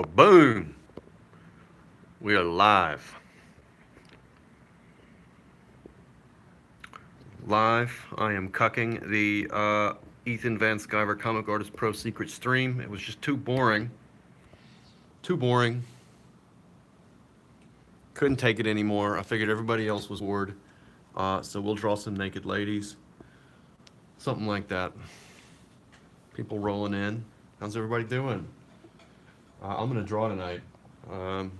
Boom! We are live. Live. I am cucking the Ethan Van Sciver Comic Artist Pro Secret stream. It was just too boring. Too boring. Couldn't take it anymore. I figured everybody else was bored. So we'll draw some naked ladies. Something like that. People rolling in. How's everybody doing? I'm going to draw tonight. Um,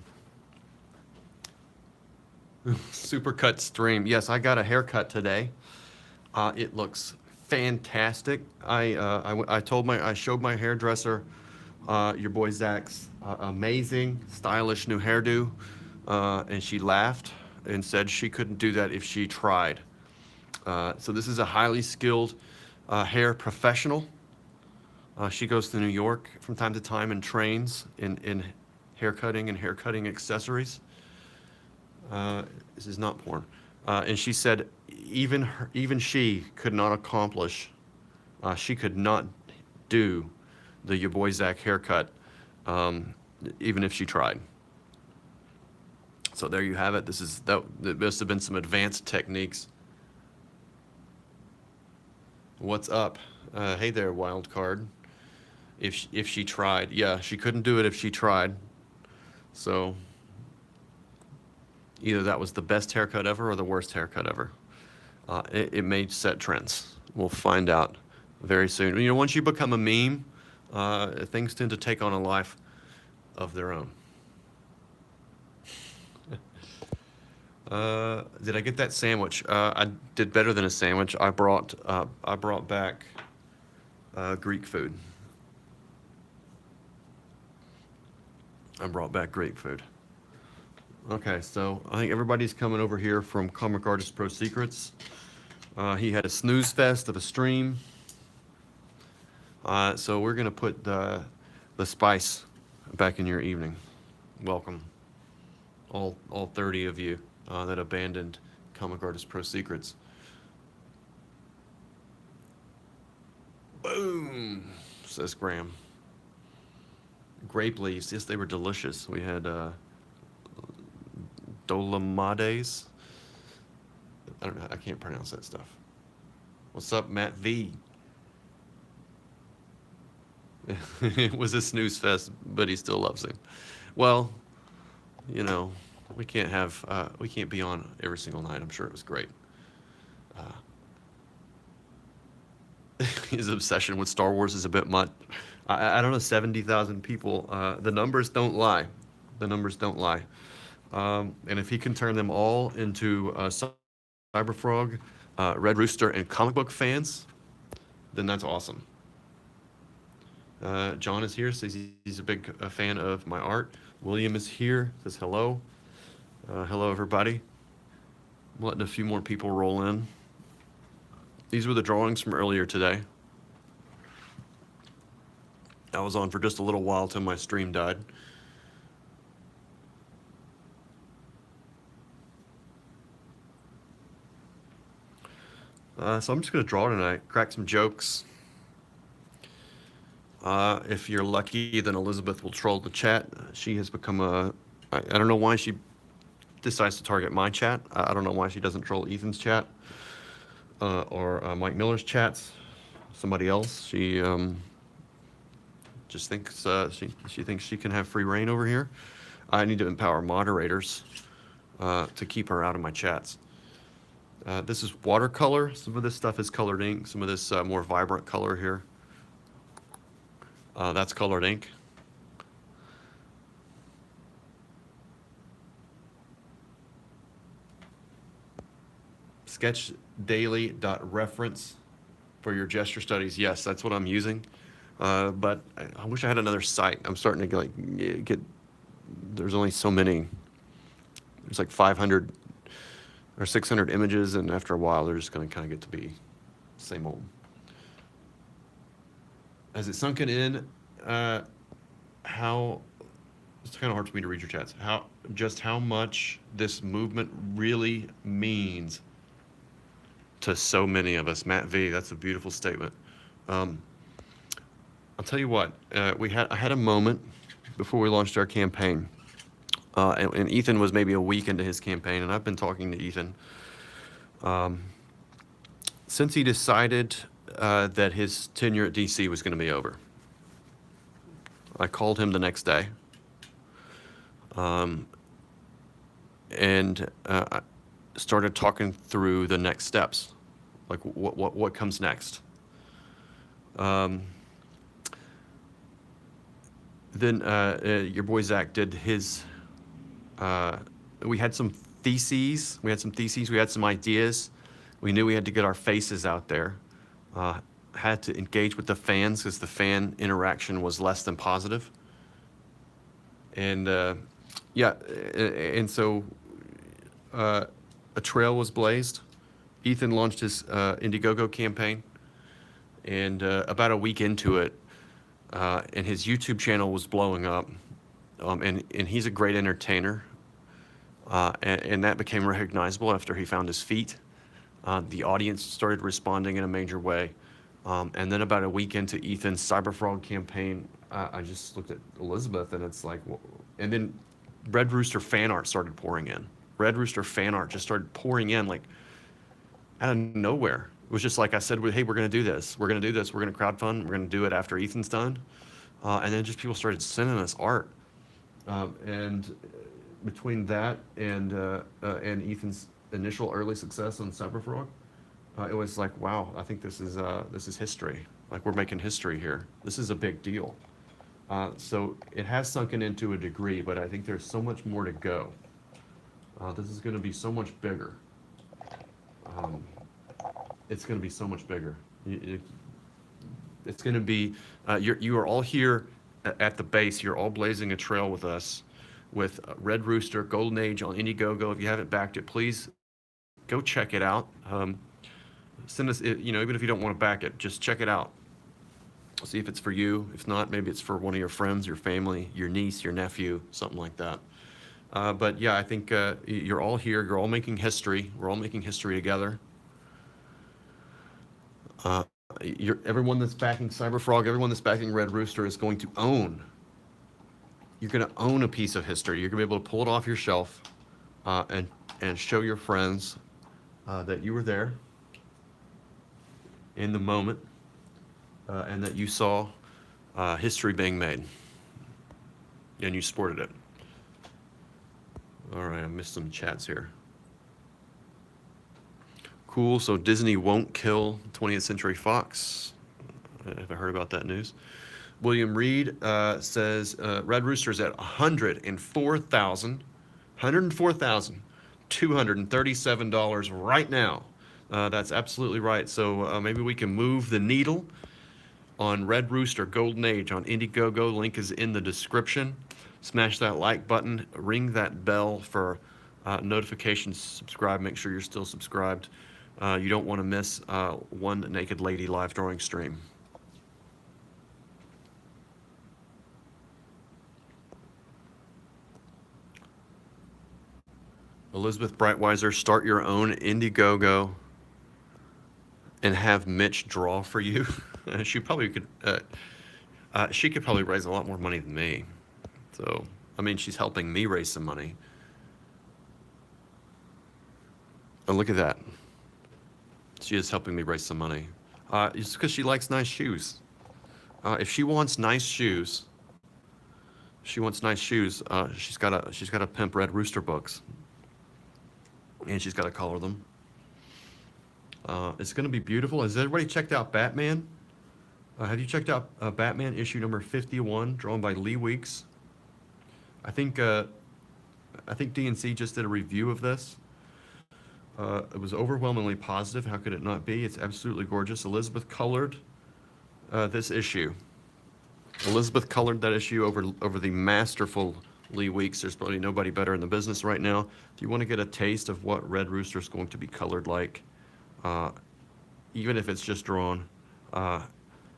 Supercut stream. Yes, I got a haircut today. It looks fantastic. I showed my hairdresser your boy Zach's amazing, stylish new hairdo, and she laughed and said she couldn't do that if she tried. So this is a highly skilled hair professional. She goes to New York from time to time and trains in haircutting and haircutting accessories. This is not porn. And she said even she could not accomplish, she could not do the your boy Zach haircut, even if she tried. So there you have it. There must have been some advanced techniques. What's up? Hey there, wild card. If she tried, yeah, she couldn't do it if she tried. So either that was the best haircut ever or the worst haircut ever. It may set trends. We'll find out very soon. You know, once you become a meme, things tend to take on a life of their own. Did I get that sandwich? I did better than a sandwich. I brought back Greek food. I brought back Greek food. Okay, so I think everybody's coming over here from Comic Artist Pro Secrets. He had a snooze fest of a stream. So we're gonna put the spice back in your evening. Welcome, all 30 of you that abandoned Comic Artist Pro Secrets. Boom, says Graham. Grape leaves, yes, they were delicious. We had dolomades. I don't know, I can't pronounce that stuff. What's up, Matt V? It was a snooze fest, but he still loves him. Well, you know, we can't be on every single night. I'm sure it was great. His obsession with Star Wars is a bit much. I don't know, 70,000 people. The numbers don't lie. The numbers don't lie. And if he can turn them all into Cyberfrog, Red Rooster, and comic book fans, then that's awesome. John is here, says he's a big fan of my art. William is here, says hello. Hello, everybody. I'm letting a few more people roll in. These were the drawings from earlier today. I was on for just a little while till my stream died. So I'm just going to draw tonight, crack some jokes. If you're lucky, then Elizabeth will troll the chat. She has become I don't know why she decides to target my chat. I don't know why she doesn't troll Ethan's chat or Mike Miller's chats. Somebody else. She just thinks she thinks she can have free reign over here. I need to empower moderators to keep her out of my chats. This is watercolor. Some of this stuff is colored ink. Some of this more vibrant color here. That's colored ink. Sketchdaily.reference for your gesture studies. Yes, that's what I'm using. But I wish I had another site. I'm starting to get there's only so many. There's like 500 or 600 images, and after a while, they're just going to kind of get to be same old. Has it sunken in? How it's kind of hard for me to read your chats. How much this movement really means to so many of us. Matt V, that's a beautiful statement. I'll tell you what. I had a moment before we launched our campaign. And Ethan was maybe a week into his campaign, and I've been talking to Ethan since he decided that his tenure at DC was going to be over. I called him the next day, and I started talking through the next steps, like what comes next. Then your boy Zach did his. We had some theses. We had some ideas. We knew we had to get our faces out there. Had to engage with the fans because the fan interaction was less than positive. And yeah, and so a trail was blazed. Ethan launched his Indiegogo campaign, and about a week into it, and his YouTube channel was blowing up, and he's a great entertainer, and that became recognizable after he found his feet. The audience started responding in a major way, and then about a week into Ethan's Cyberfrog campaign, I just looked at Elizabeth, and it's like, and then Red Rooster fan art started pouring in. Red Rooster fan art just started pouring in like out of nowhere. It was just like I said, hey, we're going to do this. We're going to do this. We're going to crowdfund. We're going to do it after Ethan's done. And then just people started sending us art. And between that and Ethan's initial early success on Cyberfrog, it was like, wow, I think this is history. Like we're making history here. This is a big deal. So it has sunken into a degree, but I think there's so much more to go. This is going to be so much bigger. It's going to be so much bigger. It's going to be, you are all here at the base. You're all blazing a trail with us, with Red Rooster, Golden Age on Indiegogo. If you haven't backed it, please go check it out. Send us, even if you don't want to back it, just check it out. See if it's for you. If not, maybe it's for one of your friends, your family, your niece, your nephew, something like that. But yeah, I think you're all here. You're all making history. We're all making history together. Everyone that's backing Cyberfrog, everyone that's backing Red Rooster is going to own. You're going to own a piece of history. You're going to be able to pull it off your shelf and show your friends that you were there in the moment and that you saw history being made and you supported it. All right, I missed some chats here. Cool, so Disney won't kill 20th Century Fox. Have I heard about that news? William Reed says Red Rooster's at $104,237 right now. That's absolutely right. So maybe we can move the needle on Red Rooster Golden Age on Indiegogo. Link is in the description. Smash that like button, ring that bell for notifications, subscribe, make sure you're still subscribed. You don't want to miss one naked lady live drawing stream. Elizabeth Brightweiser, start your own Indiegogo and have Mitch draw for you. She probably could. She could probably raise a lot more money than me. So, I mean, she's helping me raise some money. Oh, look at that. She is helping me raise some money. It's because she likes nice shoes. If she wants nice shoes, she's got to pimp Red Rooster books, and she's got to color them. It's going to be beautiful. Has everybody checked out Batman? Have you checked out Batman issue number 51, drawn by Lee Weeks? I think DNC just did a review of this. It was overwhelmingly positive. How could it not be? It's absolutely gorgeous. Elizabeth colored this issue. Elizabeth colored that issue over the masterful Lee Weeks. There's probably nobody better in the business right now. Do you want to get a taste of what Red Rooster is going to be colored like? Even if it's just drawn, at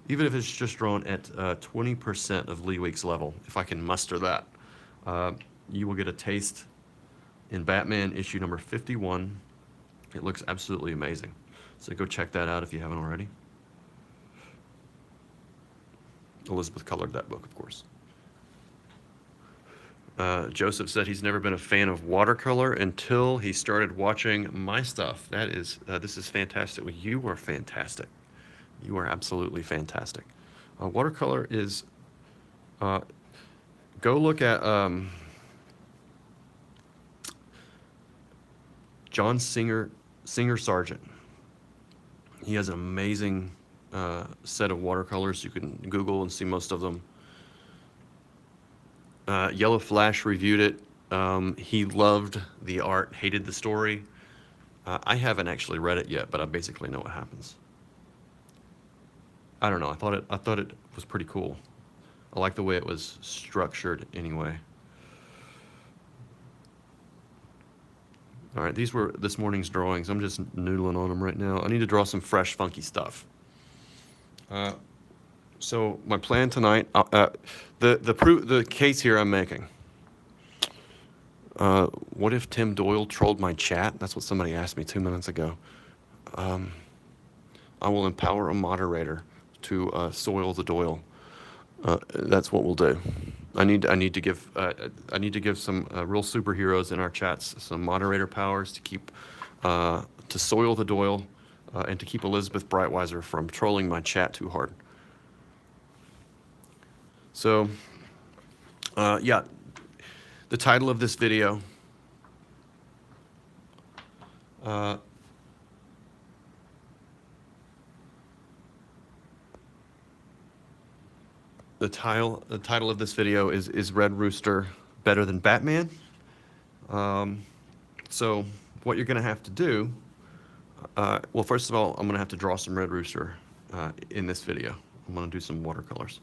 20% of Lee Weeks level, if I can muster that, you will get a taste in Batman issue number 51. It looks absolutely amazing. So go check that out if you haven't already. Elizabeth colored that book, of course. Joseph said he's never been a fan of watercolor until he started watching my stuff. That is, this is fantastic. Well, you are fantastic. You are absolutely fantastic. Watercolor is, uh, go look at John Singer Sargent. He has an amazing set of watercolors. You can Google and see most of them. Yellow Flash reviewed it. He loved the art, hated the story. I haven't actually read it yet, but I basically know what happens. I don't know. I thought it was pretty cool. I like the way it was structured anyway. All right, these were this morning's drawings. I'm just noodling on them right now. I need to draw some fresh, funky stuff. So my plan tonight, the case here I'm making. What if Tim Doyle trolled my chat? That's what somebody asked me 2 minutes ago. I will empower a moderator to soil the Doyle. That's what we'll do. I need to give some real superheroes in our chats some moderator powers to keep to soil the Doyle and to keep Elizabeth Breitweiser from trolling my chat too hard. So, yeah, the title of this video. The title of this video is Red Rooster better than Batman? So what you're going to have to do, well, first of all, I'm going to have to draw some Red Rooster in this video. I'm going to do some watercolors.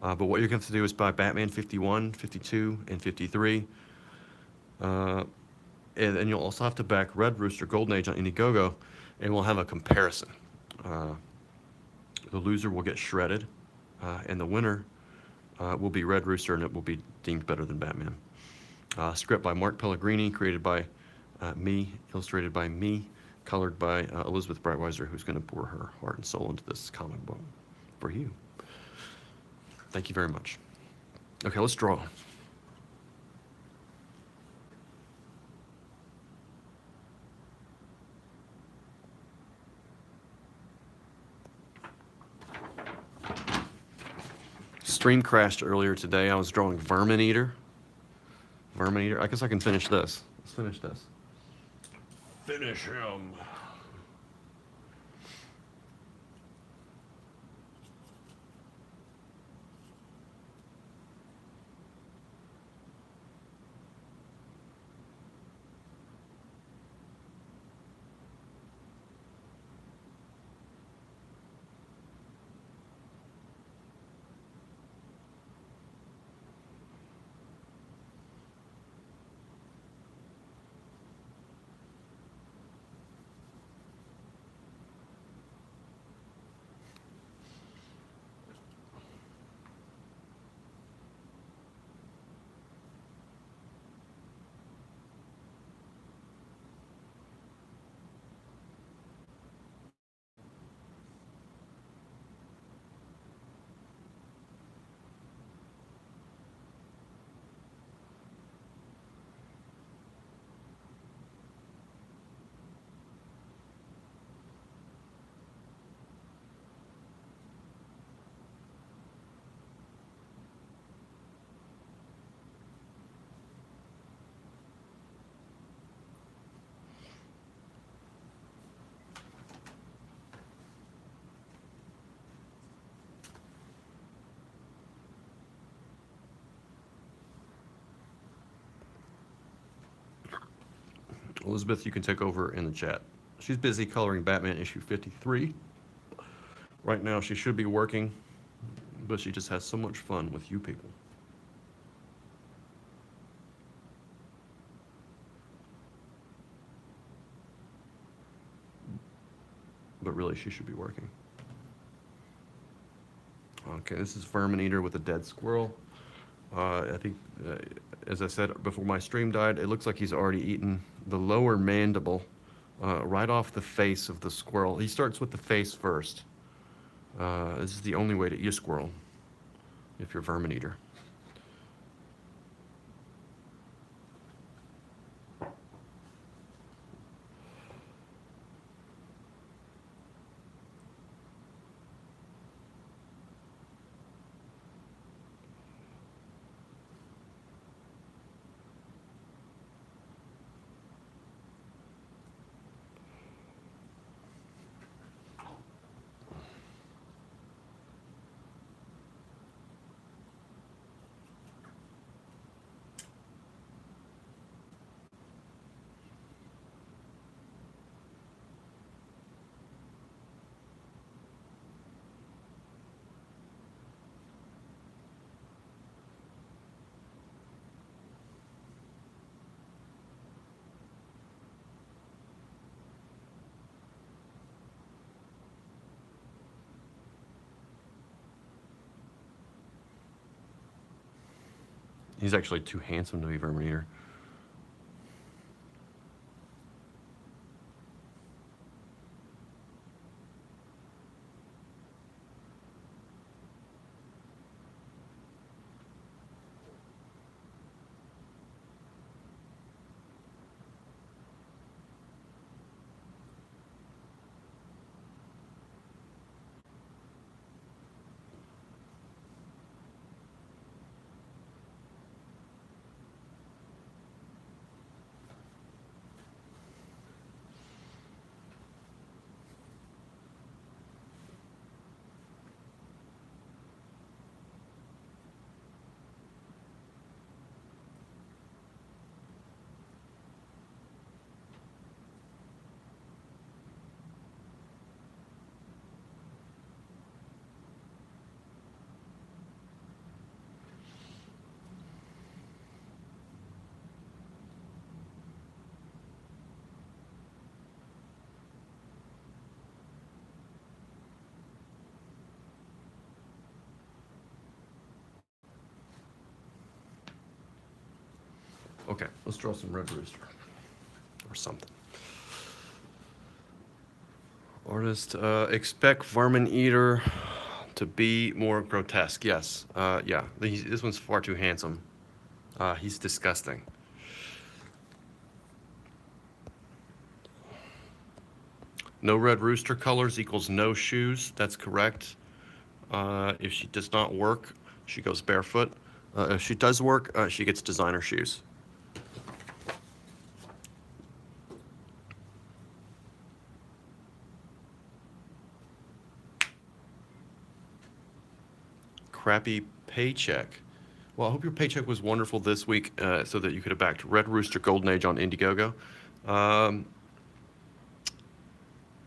But what you're going to have to do is buy Batman 51, 52, and 53. And then you'll also have to back Red Rooster Golden Age on Indiegogo, and we'll have a comparison. The loser will get shredded, and the winner will be Red Rooster, and it will be deemed better than Batman. Script by Mark Pellegrini, created by me, illustrated by me, colored by Elizabeth Breitweiser, who's going to pour her heart and soul into this comic book for you. Thank you very much. Okay, let's draw. Stream crashed earlier today. I was drawing Vermin Eater. Vermin Eater. I guess I can finish this. Let's finish this. Finish him. Elizabeth, you can take over in the chat. She's busy coloring Batman issue 53. Right now, she should be working, but she just has so much fun with you people. But really, she should be working. Okay, this is Vermin Eater with a dead squirrel. I think, as I said before my stream died, it looks like he's already eaten the lower mandible right off the face of the squirrel. He starts with the face first. This is the only way to eat a squirrel if you're Vermin Eater. He's actually too handsome to be vermin eater. Okay, let's draw some red rooster or something. Artist, expect vermin eater to be more grotesque. Yes, yeah. This one's far too handsome. He's disgusting. No red rooster colors equals no shoes. That's correct. If she does not work, she goes barefoot. If she does work, she gets designer shoes. Crappy paycheck. Well, I hope your paycheck was wonderful this week so that you could have backed Red Rooster Golden Age on Indiegogo.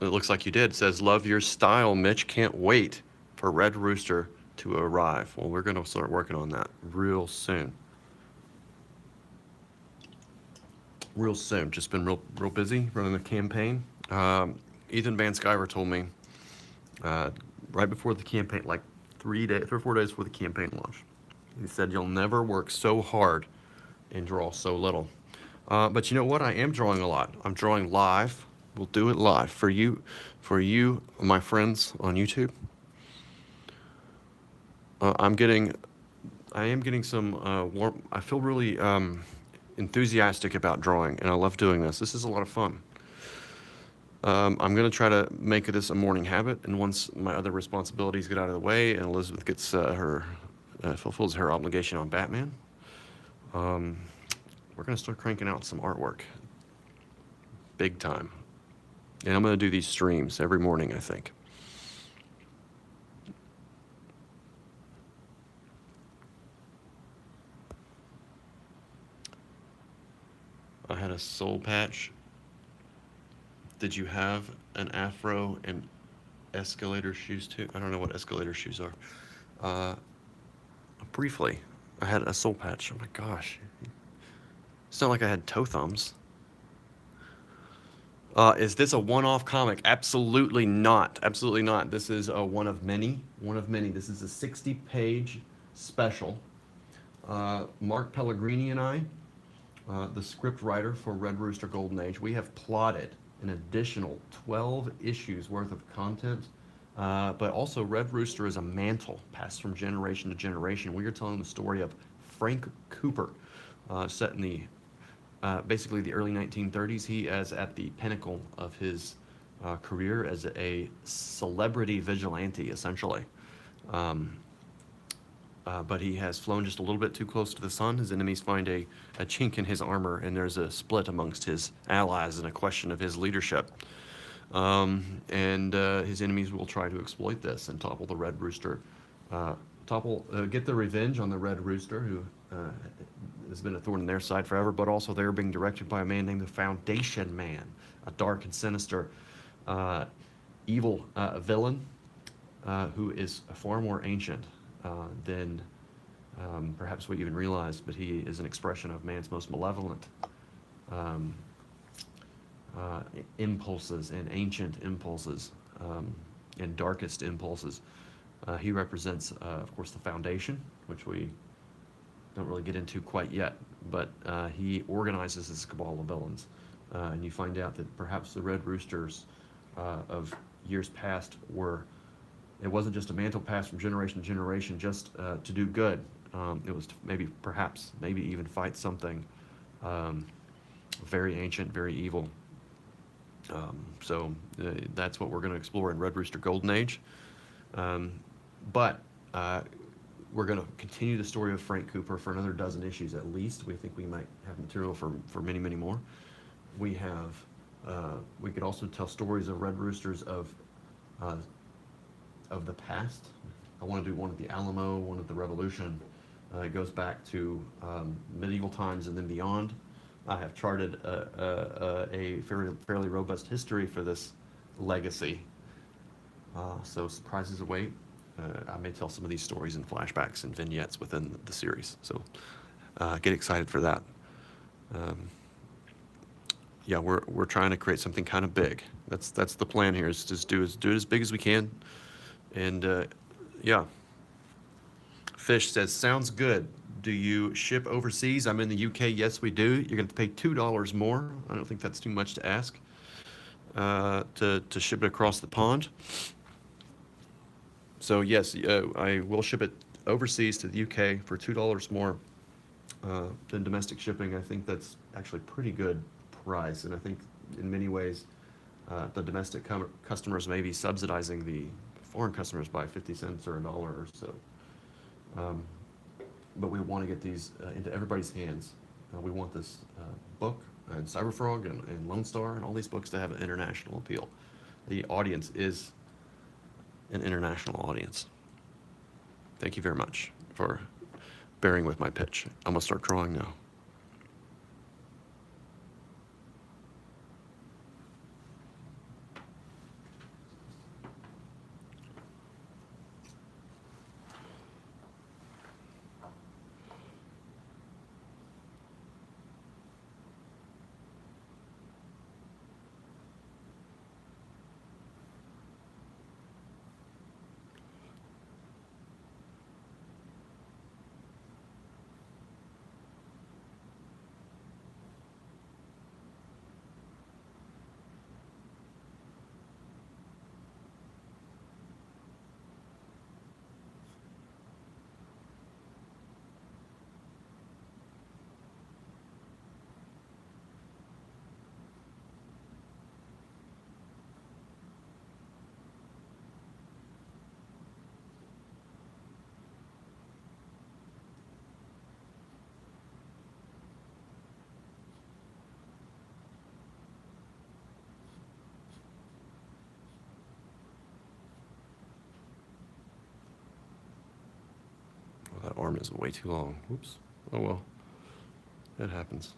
It looks like you did. It says, love your style, Mitch. Can't wait for Red Rooster to arrive. Well, we're going to start working on that real soon. Real soon. Just been real busy running the campaign. Ethan Van Sciver told me right before the campaign, like 3 or 4 days before the campaign launched, he said, you'll never work so hard and draw so little. But you know what? I am drawing a lot. I'm drawing live. We'll do it live for you, my friends on YouTube. I am getting some warm. I feel really enthusiastic about drawing, and I love doing this. This is a lot of fun. I'm going to try to make this a morning habit, and once my other responsibilities get out of the way and Elizabeth gets fulfills her obligation on Batman, we're going to start cranking out some artwork. Big time. And I'm going to do these streams every morning, I think. I had a soul patch. Did you have an afro and escalator shoes too? I don't know what escalator shoes are. Briefly, I had a soul patch. Oh my gosh. It's not like I had toe thumbs. Is this a one-off comic? Absolutely not. Absolutely not. This is one of many. One of many. This is a 60-page special. Mark Pellegrini and I, the script writer for Red Rooster Golden Age, we have plotted an additional 12 issues worth of content. But also, Red Rooster is a mantle passed from generation to generation. We are telling the story of Frank Cooper, set in the basically the early 1930s. He is at the pinnacle of his career as a celebrity vigilante, essentially. But he has flown just a little bit too close to the sun. His enemies find a chink in his armor, and there's a split amongst his allies and a question of his leadership. His enemies will try to exploit this and topple the Red Rooster, get the revenge on the Red Rooster, who has been a thorn in their side forever, but also they're being directed by a man named the Foundation Man, a dark and sinister evil villain who is far more ancient than perhaps we even realize, but he is an expression of man's most malevolent impulses and ancient impulses and darkest impulses. He represents, of course, the Foundation, which we don't really get into quite yet. But he organizes this cabal of villains, and you find out that perhaps the Red Roosters of years past were. It wasn't just a mantle passed from generation to generation just to do good. It was to maybe, perhaps, maybe even fight something um, very ancient, very evil. So that's what we're going to explore in Red Rooster Golden Age. Um, but we're going to continue the story of Frank Cooper for another dozen issues at least. We think we might have material for many, many more. We could also tell stories of Red Roosters uh, of the past. I want to do one of the Alamo, one of the Revolution. It goes back to medieval times and then beyond. I have charted a fairly robust history for this legacy. So surprises await. I may tell some of these stories in flashbacks and vignettes within the series. So get excited for that. Um, yeah, we're trying to create something kind of big. That's the plan here. Is just do it as big as we can. And yeah, Fish says, sounds good. Do you ship overseas? I'm in the UK. Yes, we do. You're going to pay $2 more. I don't think that's too much to ask to ship it across the pond. So yes, I will ship it overseas to the UK for $2 more than domestic shipping. I think that's actually a pretty good price, and I think in many ways the domestic customers may be subsidizing the foreign customers by 50 cents or $1 or so. But we want to get these into everybody's hands. We want this book and Cyberfrog and Lone Star and all these books to have an international appeal. The audience is an international audience. Thank you very much for bearing with my pitch. I'm going to start drawing now. Well, that arm is way too long. Whoops. Oh well. That happens.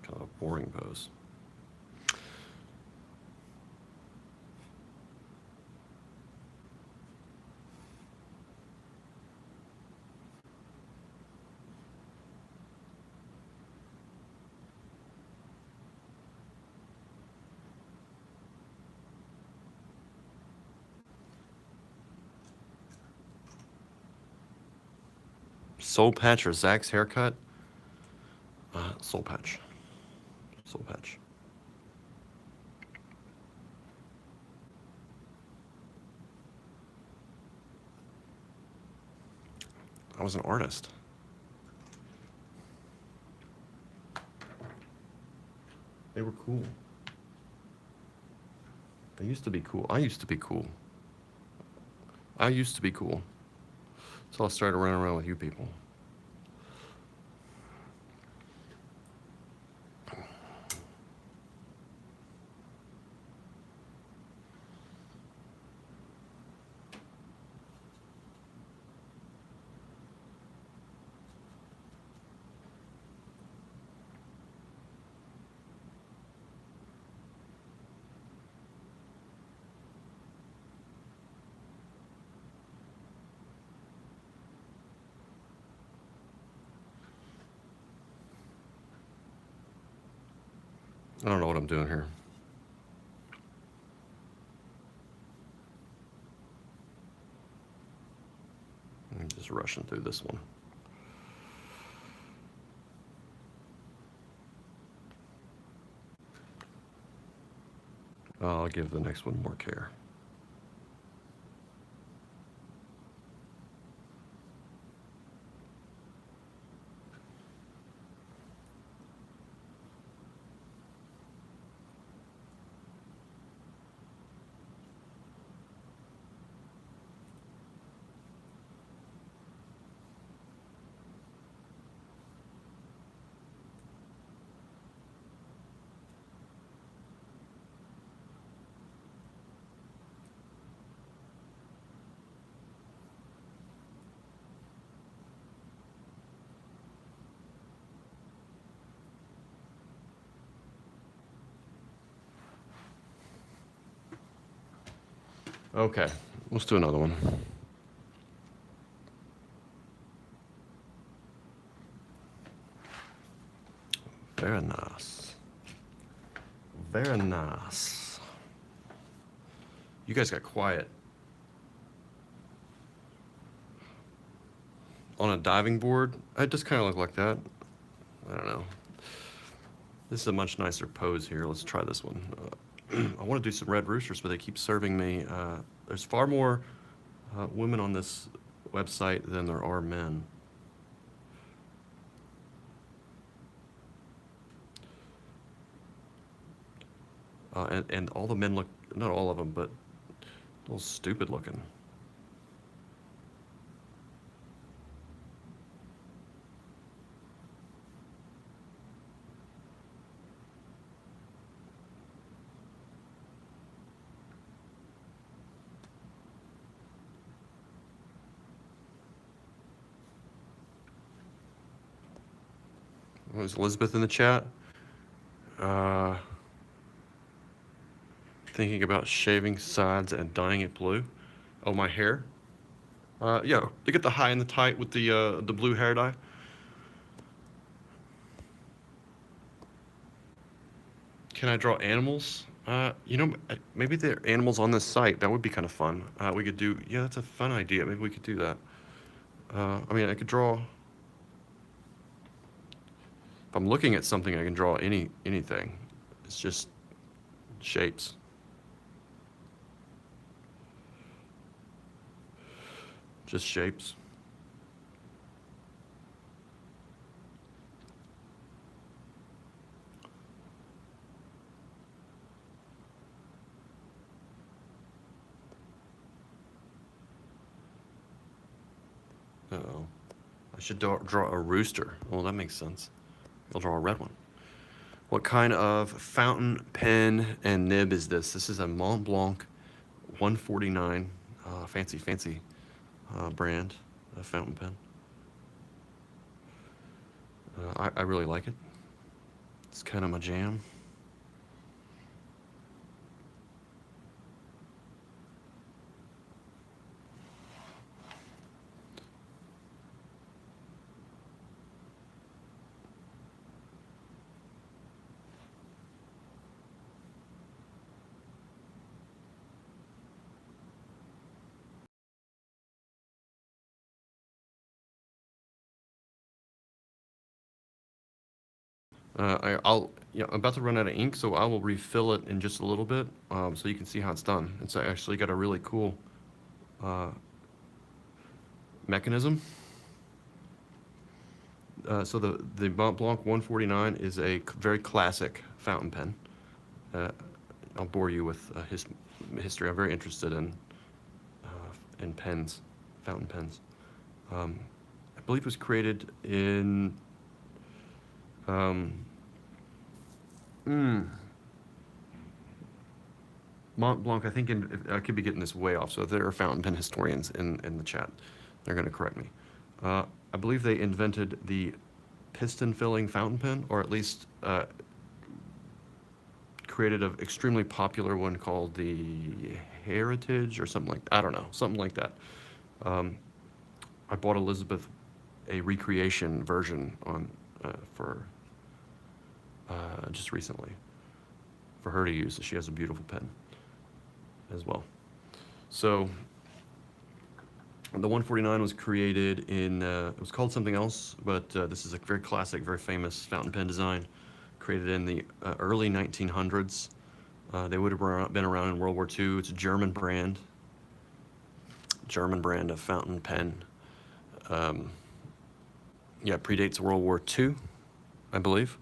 Kind of a boring pose. Soul patch or Zach's haircut? Soul patch. Soul patch. I was an artist. They were cool. They used to be cool. I used to be cool. I used to be cool. So I started running around with you people. I don't know what I'm doing here. I'm just rushing through this one. I'll give the next one more care. Okay, let's do another one. Very nice. Very nice. You guys got quiet. On a diving board, I just kind of look like that. I don't know. This is a much nicer pose here. Let's try this one. I want to do some red roosters, but they keep serving me. There's far more women on this website than there are men. And all the men look, not all of them, but a little stupid looking. Was Elizabeth in the chat? Thinking about shaving sides and dyeing it blue. Oh, my hair? Yeah, to get the high and the tight with the blue hair dye. Can I draw animals? Maybe there are animals on this site. That would be kind of fun. We could do, yeah, that's a fun idea. Maybe we could do that. I could draw. If I'm looking at something, I can draw anything. It's just shapes. Just shapes. Uh-oh. I should draw a rooster. Well, that makes sense. I'll draw a red one. What kind of fountain pen and nib is this? This is a Mont Blanc 149 fancy brand fountain pen. I really like it. It's kind of my jam. I'm about to run out of ink, so I will refill it in just a little bit, so you can see how it's done. It's actually got a really cool mechanism. So the Mont Blanc 149 is a very classic fountain pen. Uh, I'll bore you with history. I'm very interested in pens, fountain pens. I believe it was created in um, mm, Mont Blanc. I think I could be getting this way off. So if there are fountain pen historians in the chat, they're going to correct me. I believe they invented the piston filling fountain pen, or at least created an extremely popular one called the Heritage or something like, I don't know, something like that. I bought Elizabeth a recreation version for just recently for her to use. She has a beautiful pen as well. So the 149 was created in, it was called something else, but this is a very classic, very famous fountain pen design created in the early 1900s. They would have been around in World War II. It's a German brand of fountain pen. Yeah, predates World War II, I believe.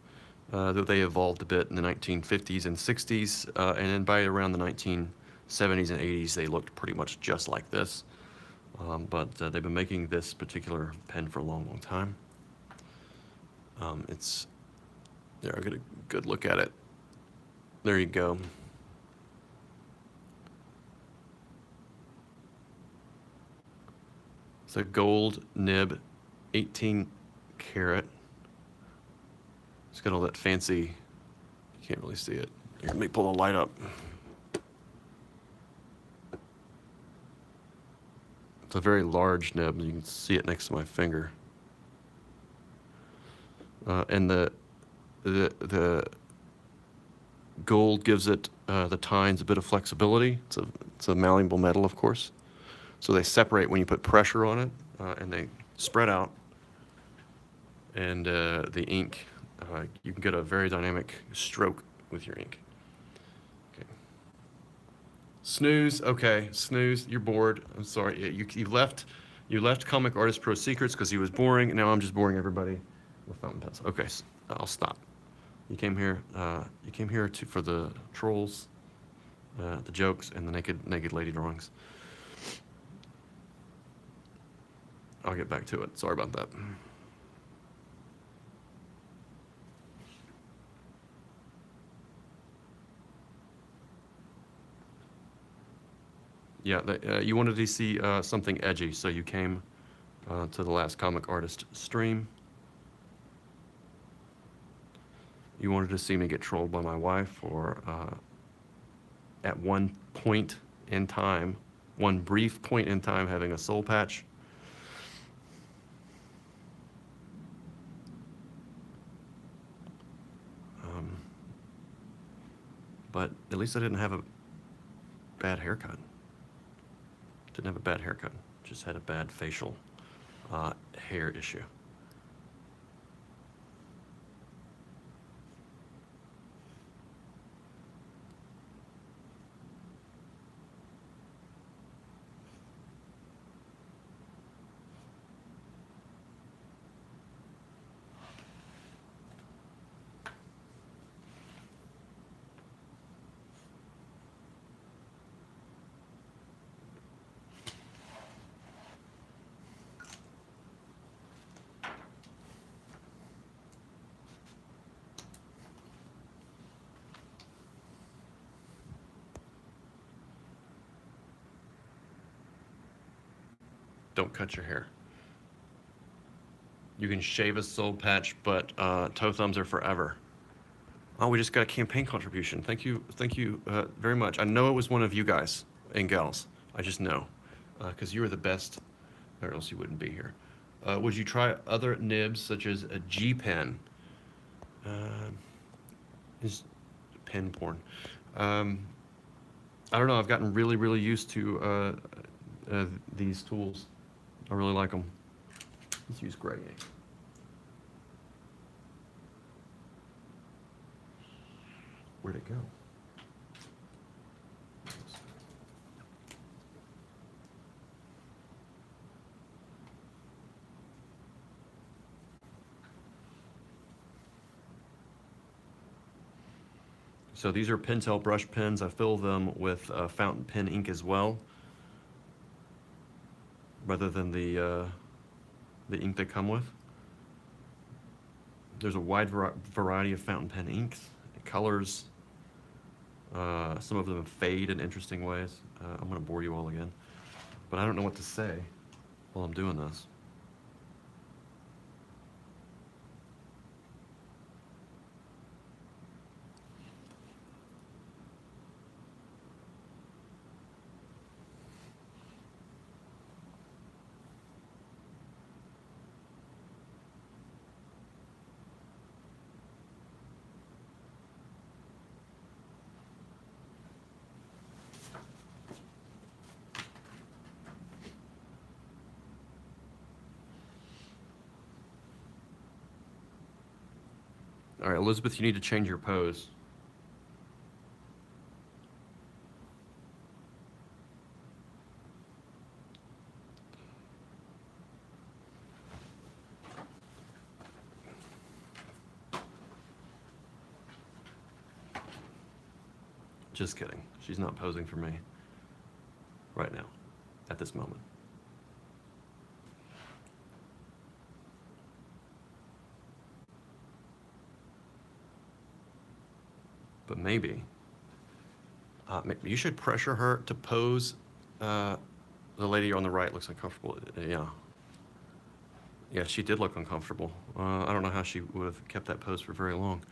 Though they evolved a bit in the 1950s and 60s, and then by around the 1970s and 80s, they looked pretty much just like this. But they've been making this particular pen for a long, long time. It's there. I'll get a good look at it. There you go. It's a gold nib, 18 karat. It's got all that fancy, you can't really see it. Here, let me pull the light up. It's a very large nib. You can see it next to my finger. And the gold gives it the tines a bit of flexibility. It's a malleable metal, of course. So they separate when you put pressure on it, and they spread out. And the ink, you can get a very dynamic stroke with your ink. Okay. Snooze. Okay, snooze. You're bored. I'm sorry. You left Comic Artist Pro Secrets because he was boring. Now I'm just boring everybody with fountain pens. Okay, I'll stop. You came here. For the trolls, the jokes, and the naked lady drawings. I'll get back to it. Sorry about that. Yeah, you wanted to see something edgy, so you came to the last Comic Artist stream. You wanted to see me get trolled by my wife, or at one point in time, one brief point in time, having a soul patch. But at least I didn't have a bad haircut. Didn't have a bad haircut. Just had a bad facial hair issue. Don't cut your hair. You can shave a soul patch, but toe thumbs are forever. Oh, we just got a campaign contribution. Thank you very much. I know it was one of you guys and gals. I just know, because you were the best, or else you wouldn't be here. Would you try other nibs such as a G pen? Is pen porn? I don't know. I've gotten really, really used to these tools. I really like them. Let's use gray ink. Where'd it go? So these are Pentel brush pens. I fill them with fountain pen ink as well, rather than the ink they come with. There's a wide variety of fountain pen inks, colors. Some of them fade in interesting ways. I'm going to bore you all again, but I don't know what to say while I'm doing this. All right, Elizabeth, you need to change your pose. Just kidding. She's not posing for me right now, at this moment. But maybe you should pressure her to pose. The lady on the right looks uncomfortable. Yeah. Yeah, she did look uncomfortable. I don't know how she would have kept that pose for very long.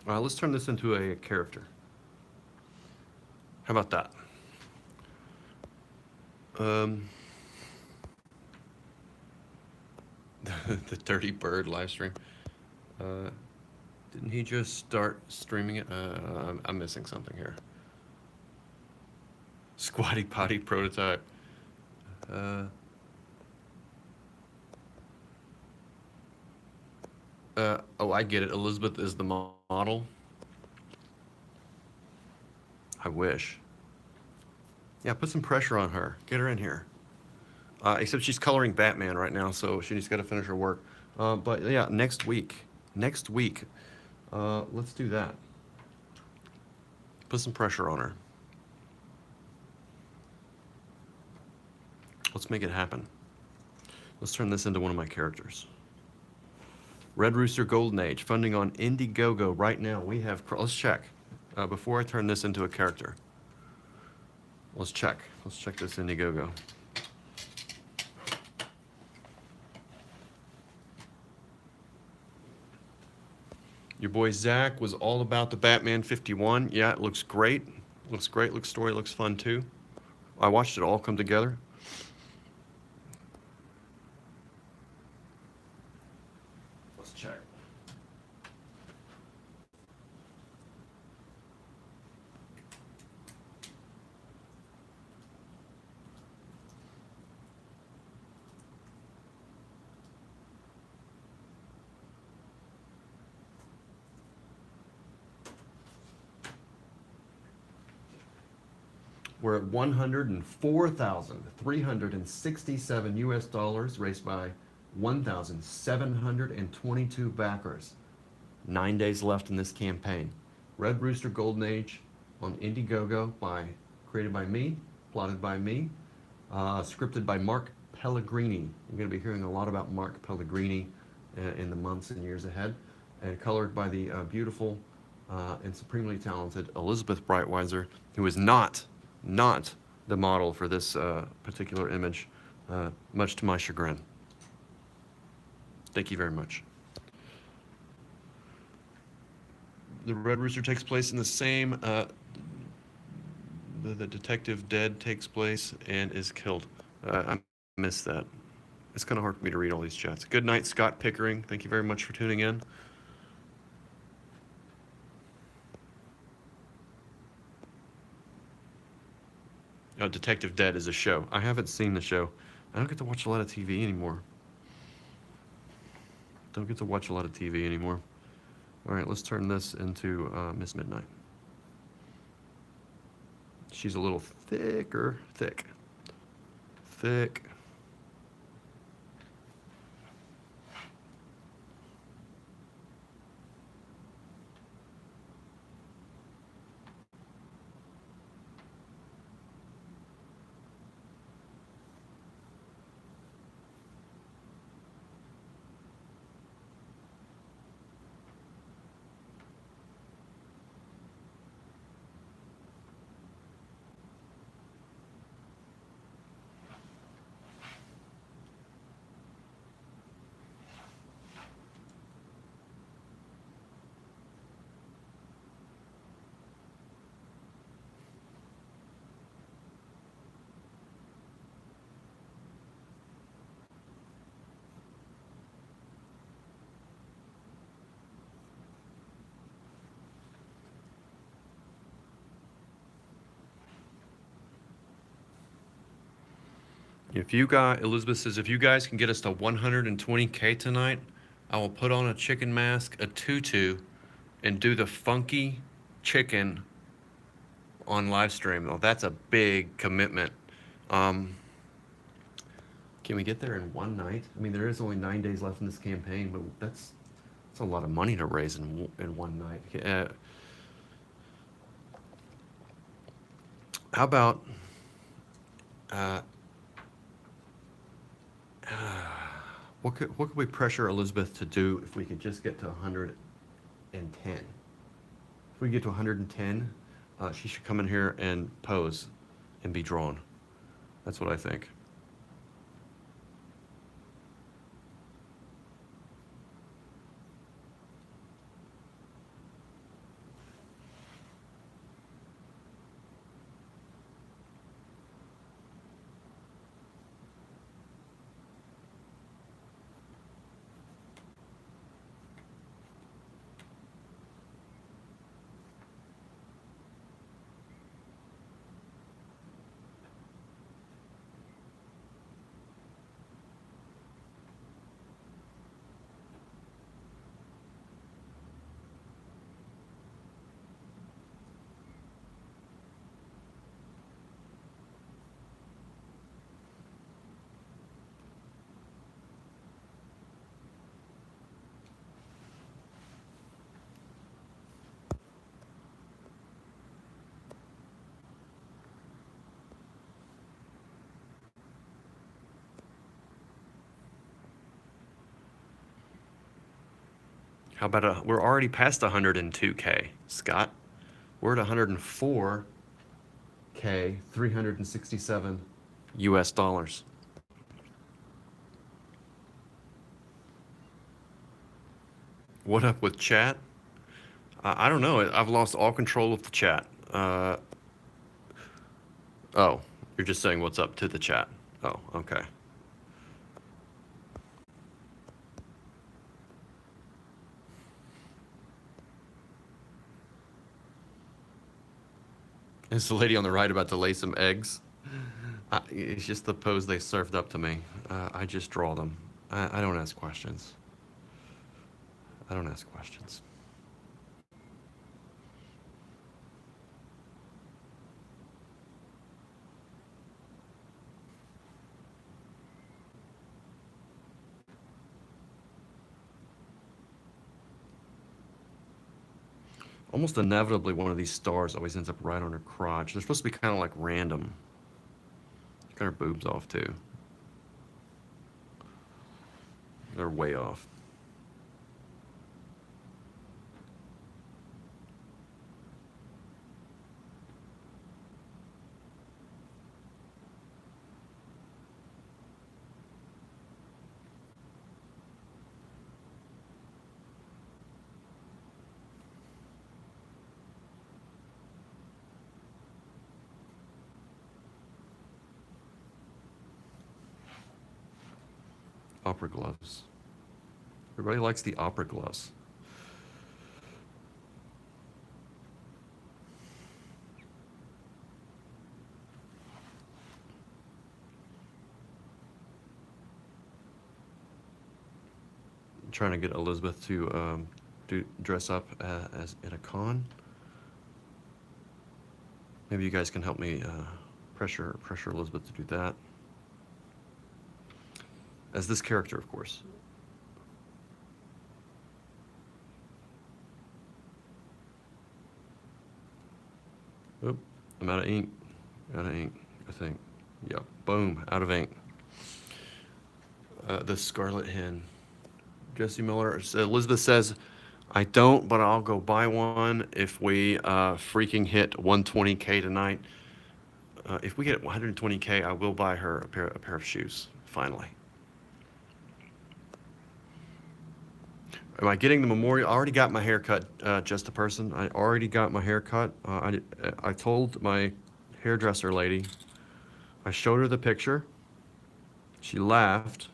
Let's turn this into a character. How about that? The Dirty Bird live stream. Didn't he just start streaming it? I'm missing something here. Squatty Potty prototype. Oh, I get it. Elizabeth is the model. I wish. Yeah, put some pressure on her. Get her in here. Except she's coloring Batman right now, so she's got to finish her work. But yeah, next week. Next week. Let's do that. Put some pressure on her. Let's make it happen. Let's turn this into one of my characters. Red Rooster Golden Age, funding on Indiegogo right now. We have, let's check. Before I turn this into a character. Let's check. Let's check this Indiegogo. Your boy Zach was all about the Batman 51. Yeah, it looks great. Looks great. Looks story. Looks fun too. I watched it all come together. Let's check. We're at $104,367 raised by 1,722 backers. 9 days left in this campaign. Red Rooster Golden Age on Indiegogo created by me, plotted by me, scripted by Mark Pellegrini. You're going to be hearing a lot about Mark Pellegrini in the months and years ahead, and colored by the beautiful and supremely talented Elizabeth Breitweiser, who is not the model for this particular image, much to my chagrin. Thank you very much. The Red Rooster takes place in the same, the detective dead takes place and is killed. I missed that. It's kind of hard for me to read all these chats. Good night, Scott Pickering. Thank you very much for tuning in. Detective Dead is a show. I haven't seen the show. I don't get to watch a lot of TV anymore. Don't get to watch a lot of TV anymore. All right, let's turn this into Miss Midnight. She's a little thick. Elizabeth says, if you guys can get us to 120K tonight, I will put on a chicken mask, a tutu, and do the funky chicken on live stream. Oh, that's a big commitment. Can we get there in one night? I mean, there is only 9 days left in this campaign, but that's a lot of money to raise in one night. How about what could we pressure Elizabeth to do if we could just get to 110? If we get to 110, she should come in here and pose and be drawn. That's what I think. How about we're already past 102K, Scott. We're at 104K, 367 US dollars. What up with chat? I don't know. I've lost all control of the chat. Oh, you're just saying what's up to the chat. Oh, okay. Is the lady on the right about to lay some eggs? It's just the pose they served up to me. I just draw them. I don't ask questions. I don't ask questions. Almost inevitably, one of these stars always ends up right on her crotch. They're supposed to be kind of like random. Got her boobs off too. They're way off. Opera gloves. Everybody likes the opera gloves. I'm trying to get Elizabeth to dress up as in a con. Maybe you guys can help me pressure Elizabeth to do that. As this character, of course. Oop, I'm out of ink. Out of ink, I think. Yep, boom, out of ink. The Scarlet Hen. Jesse Miller. Elizabeth says, I don't, but I'll go buy one if we freaking hit 120K tonight. If we get 120K, I will buy her a pair of shoes, finally. Am I getting the memorial? I already got my haircut, just a person. I already got my haircut. I told my hairdresser lady, I showed her the picture. She laughed.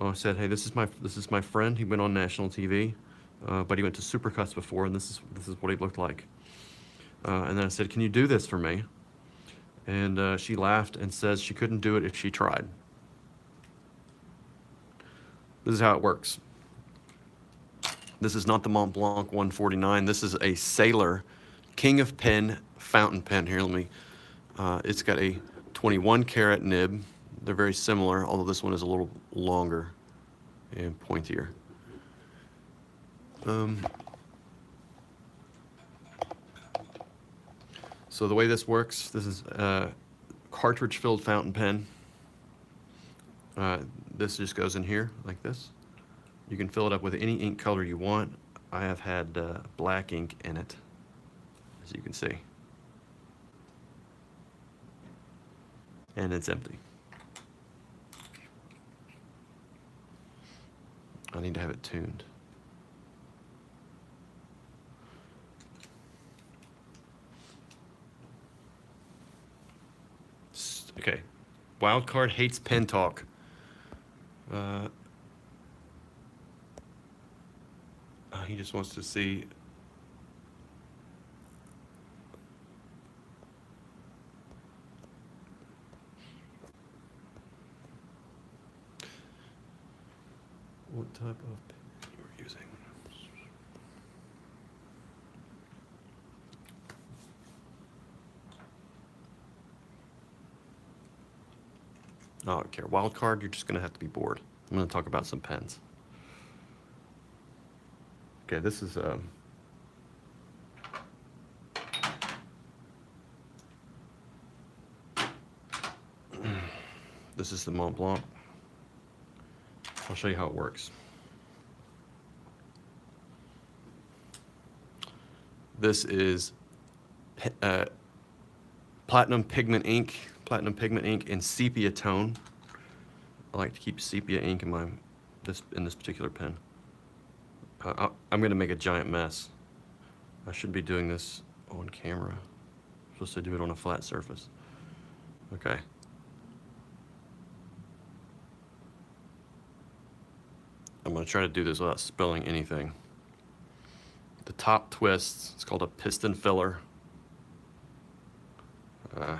I said, "Hey, this is my friend. He went on national TV, but he went to Supercuts before, and this is what he looked like." And then I said, "Can you do this for me?" And she laughed and says she couldn't do it if she tried. This is how it works. This is not the Mont Blanc 149. This is a Sailor King of Pen fountain pen. Here, let me. It's got a 21 karat nib. They're very similar, although this one is a little longer and pointier. So the way this works, this is a cartridge-filled fountain pen. This just goes in here like this. You can fill it up with any ink color you want. I have had black ink in it, as you can see. And it's empty. I need to have it tuned. Okay. Wildcard hates pen talk. He just wants to see. What type of pen you were using? I don't care. Wildcard, you're just going to have to be bored. I'm going to talk about some pens. Okay, this is this is the Mont Blanc. I'll show you how it works. This is platinum pigment ink in sepia tone. I like to keep sepia ink in this particular pen. I'm going to make a giant mess. I should be doing this on camera. I'm supposed to do it on a flat surface. Okay. I'm going to try to do this without spilling anything. The top twists, it's called a piston filler. I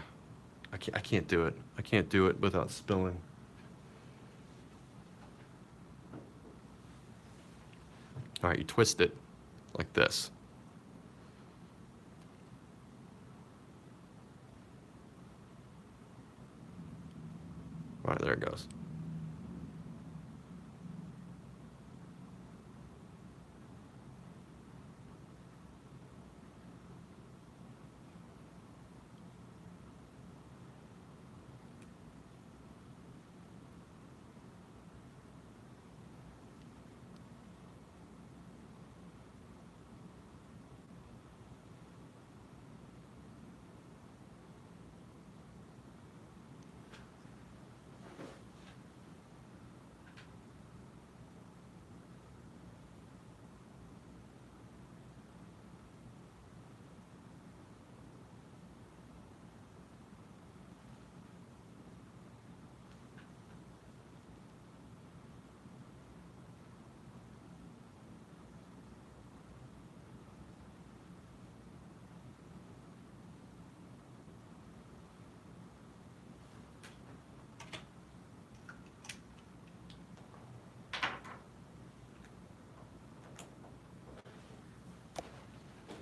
can't do it. I can't do it without spilling. All right, you twist it like this. All right, there it goes.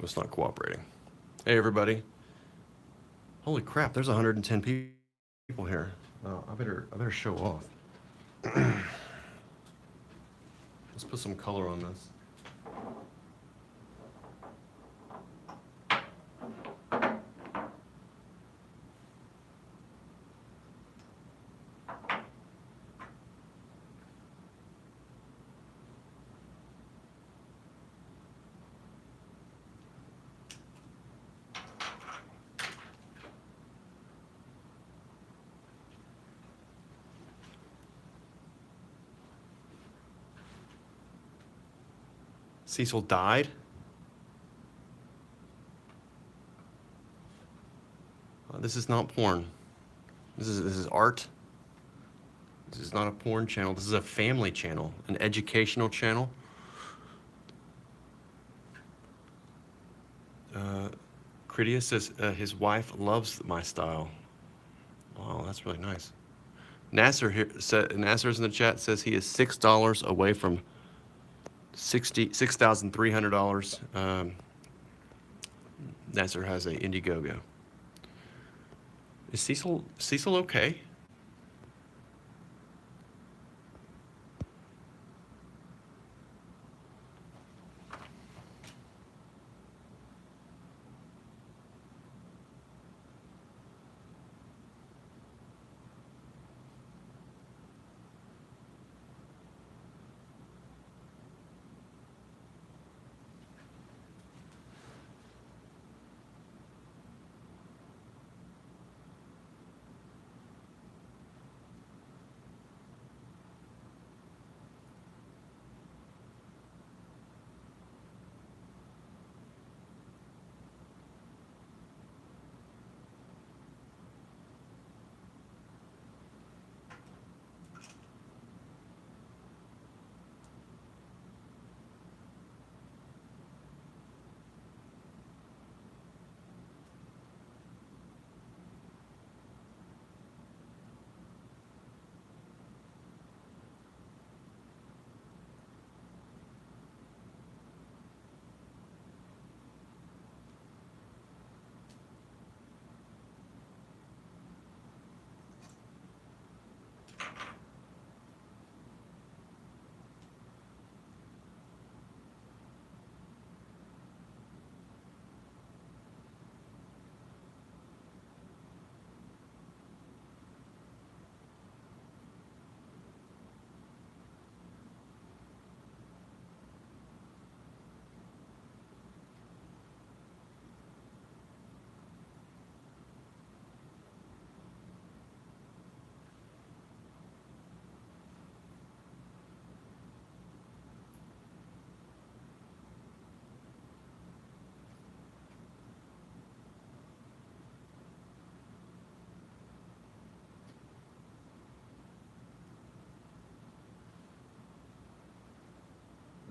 It's not cooperating. Hey, everybody. Holy crap, there's 110 people here. I better show off. Let's put some color on this. Cecil died? This is not porn. This is art. This is not a porn channel. This is a family channel, an educational channel. Critias says his wife loves my style. Wow, that's really nice. Nasser's in the chat says he is $6 away from $6,300. Nasser has a Indiegogo. Is Cecil okay?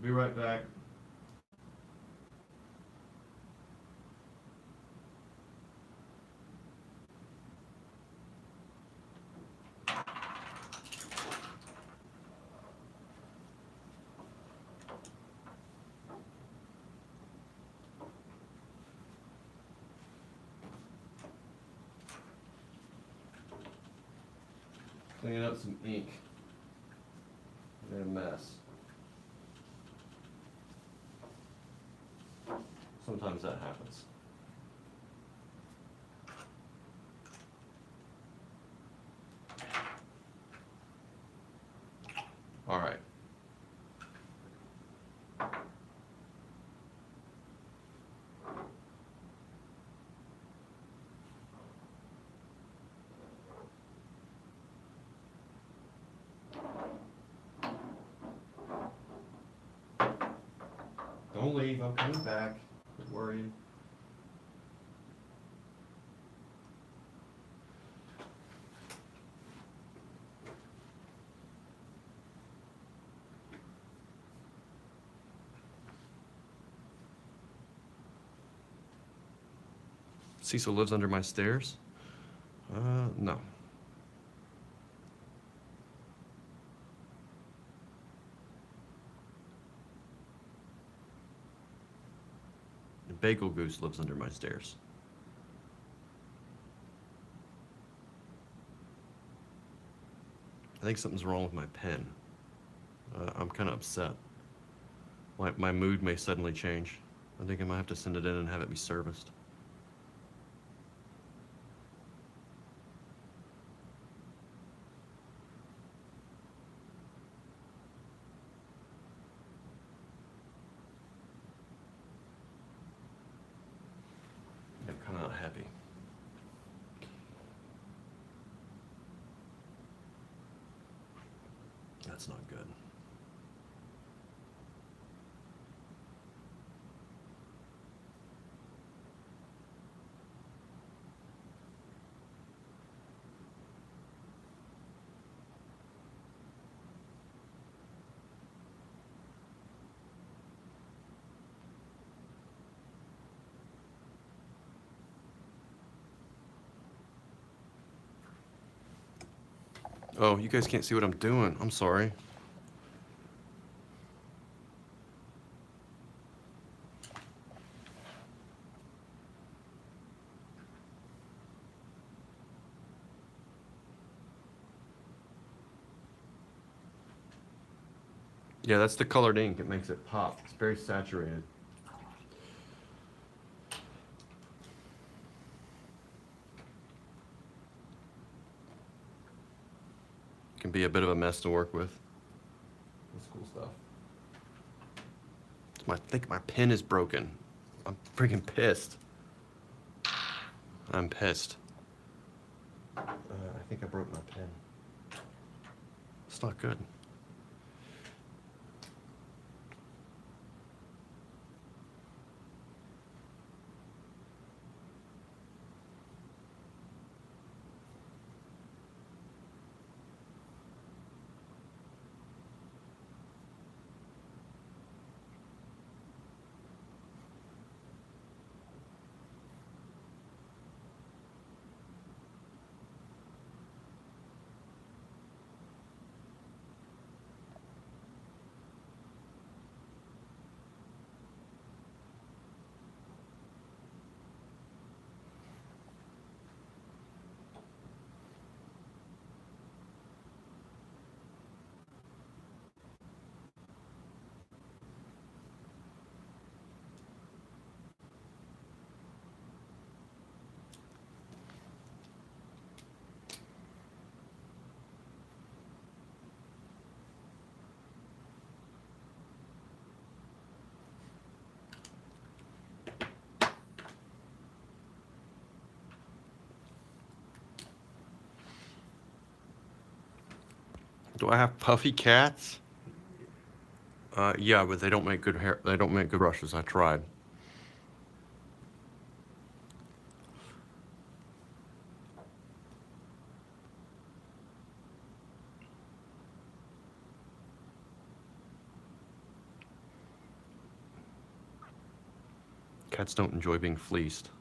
Be right back. Cleaning up some ink. Made a mess. Sometimes that happens. All right. Don't leave, I'm coming back. Don't worry. Cecil lives under my stairs? No. Bagel Goose lives under my stairs. I think something's wrong with my pen. I'm kind of upset. My mood may suddenly change. I think I might have to send it in and have it be serviced. I'm kind of not happy. That's not good. Oh, you guys can't see what I'm doing. I'm sorry. Yeah, that's the colored ink. It makes it pop. It's very saturated. Can be a bit of a mess to work with. That's cool stuff. I think my pen is broken. I'm freaking pissed. I'm pissed. I think I broke my pen. It's not good. Do I have puffy cats? Yeah, but they don't make good hair. They don't make good brushes. I tried. Cats don't enjoy being fleeced.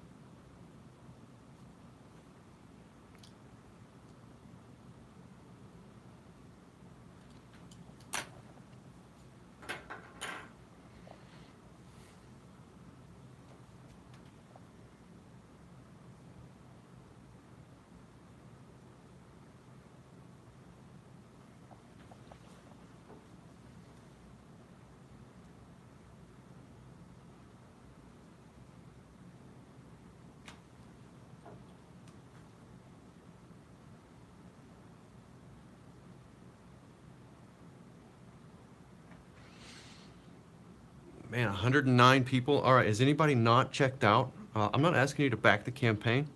Man, 109 people. All right, is anybody not checked out? I'm not asking you to back the campaign.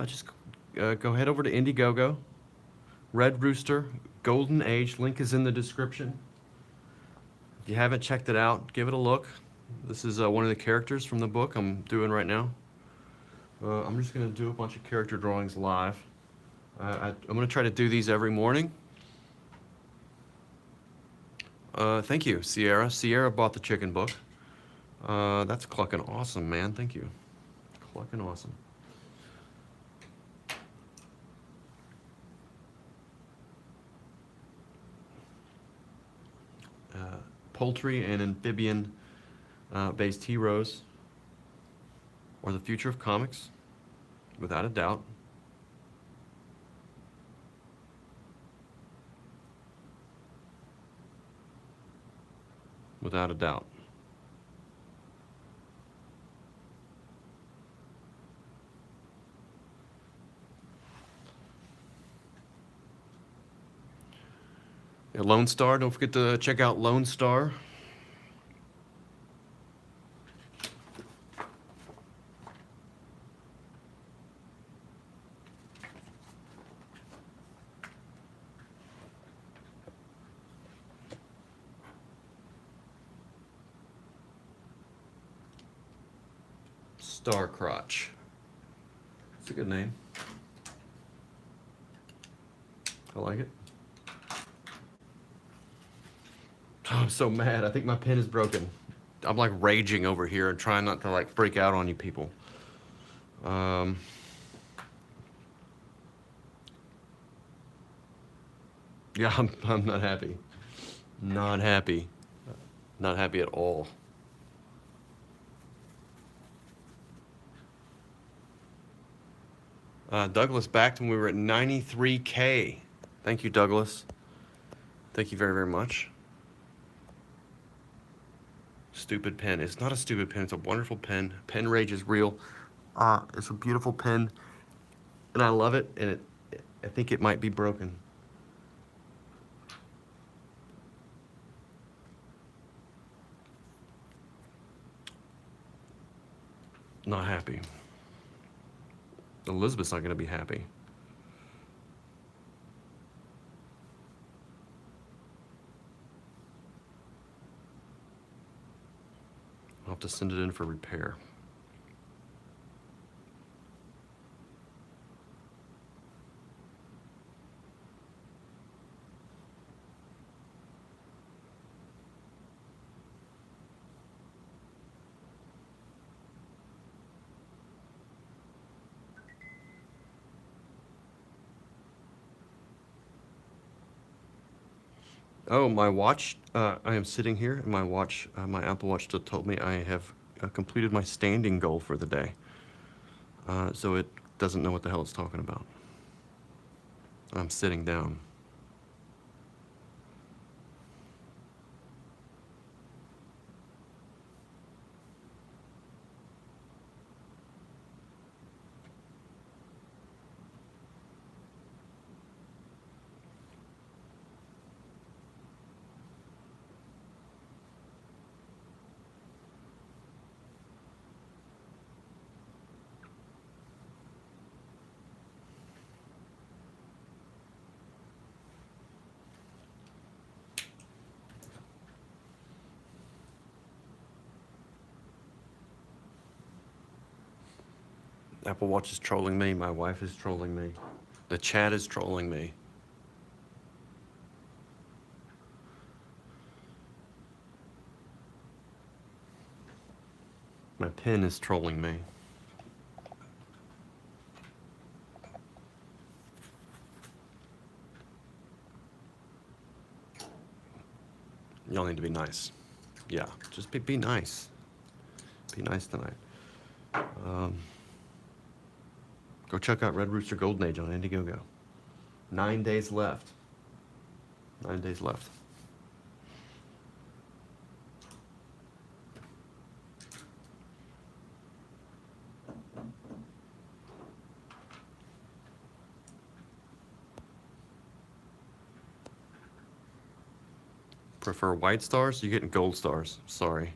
Just go head over to Indiegogo. Red Rooster, Golden Age. Link is in the description. If you haven't checked it out, give it a look. This is one of the characters from the book I'm doing right now. I'm just going to do a bunch of character drawings live. I'm going to try to do these every morning. Thank you, Sierra. Sierra bought the chicken book. That's clucking awesome, man. Thank you. Clucking awesome. Poultry and amphibian based heroes. or the future of comics, without a doubt. Without a doubt. Yeah, Lone Star, don't forget to check out Lone Star. Star Crotch. It's a good name. I like it. Oh, I'm so mad. I think my pen is broken. I'm like raging over here and trying not to like freak out on you people. Um, yeah, I'm not happy. Not happy. Not happy at all. Douglas backed when we were at 93K. Thank you, Douglas. Thank you very, very much. Stupid pen. It's not a stupid pen. It's a wonderful pen. Pen rage is real. It's a beautiful pen, and I love it. And I think it might be broken. Not happy. Elizabeth's not going to be happy. I'll have to send it in for repair. Oh, my watch. I am sitting here, and my watch, my Apple Watch, just told me I have completed my standing goal for the day. So it doesn't know what the hell it's talking about. I'm sitting down. Apple Watch is trolling me. My wife is trolling me. The chat is trolling me. My pen is trolling me. Y'all need to be nice. Yeah, just be nice. Be nice tonight. Go check out Red Rooster Golden Age on Indiegogo. 9 days left. 9 days left. Prefer white stars? You're getting gold stars. Sorry.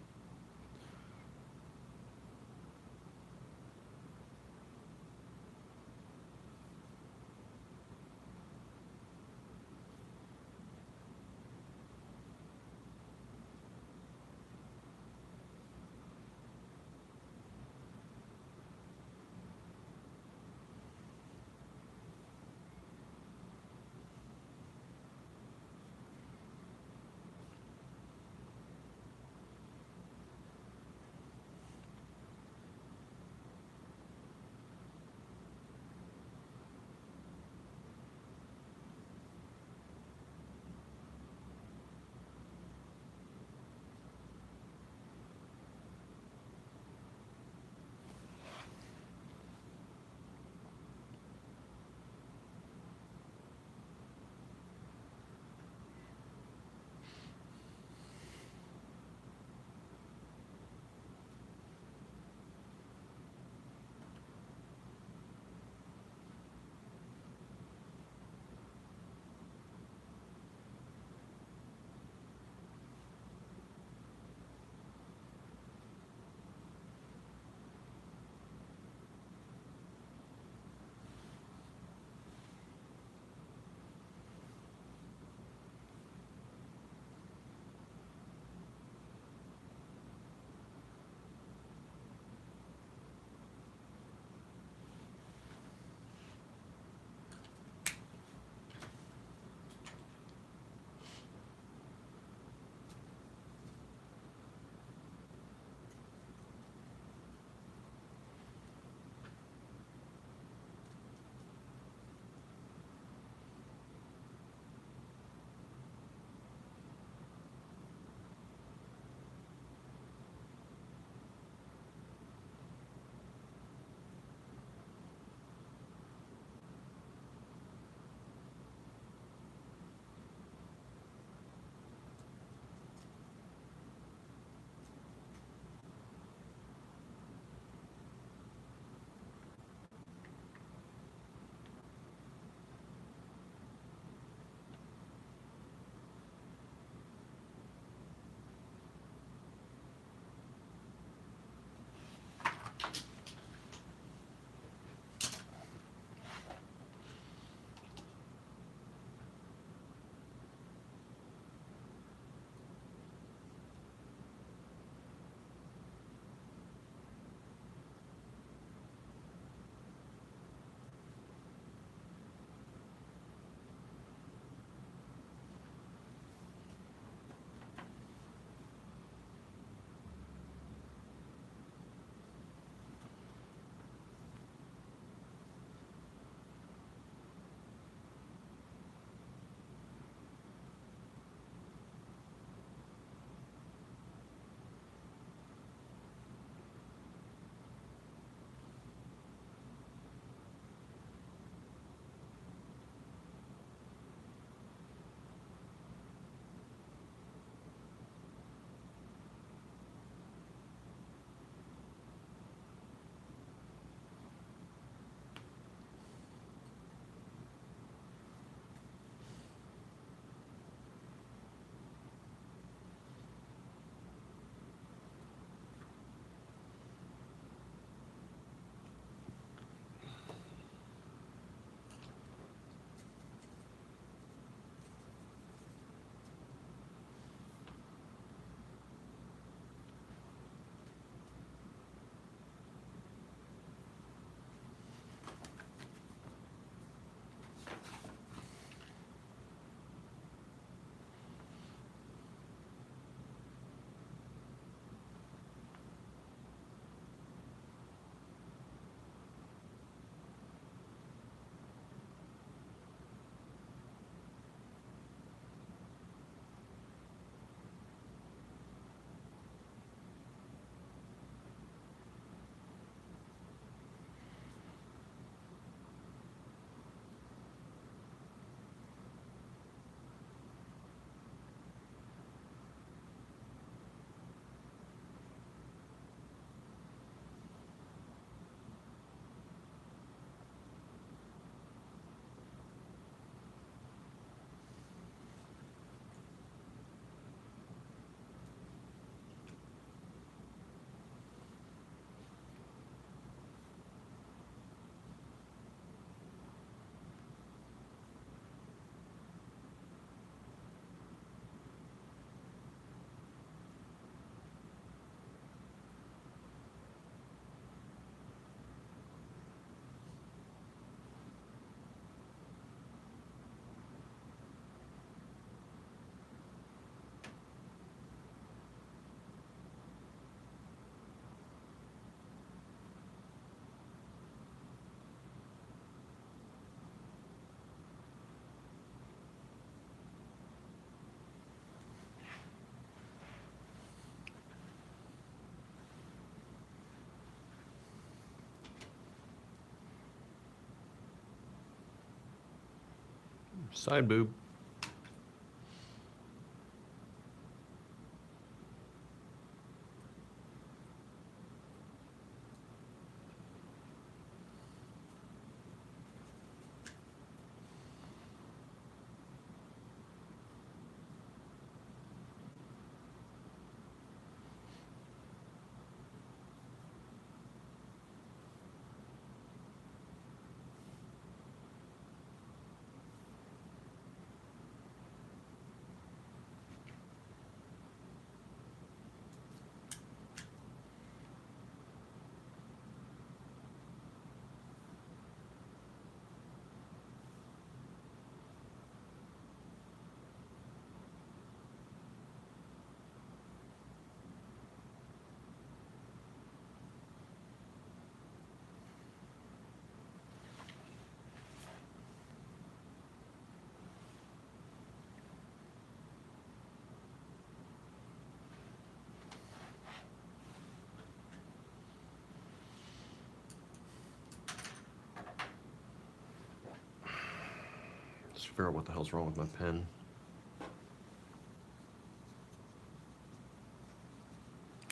Side boob. Just figure out what the hell's wrong with my pen.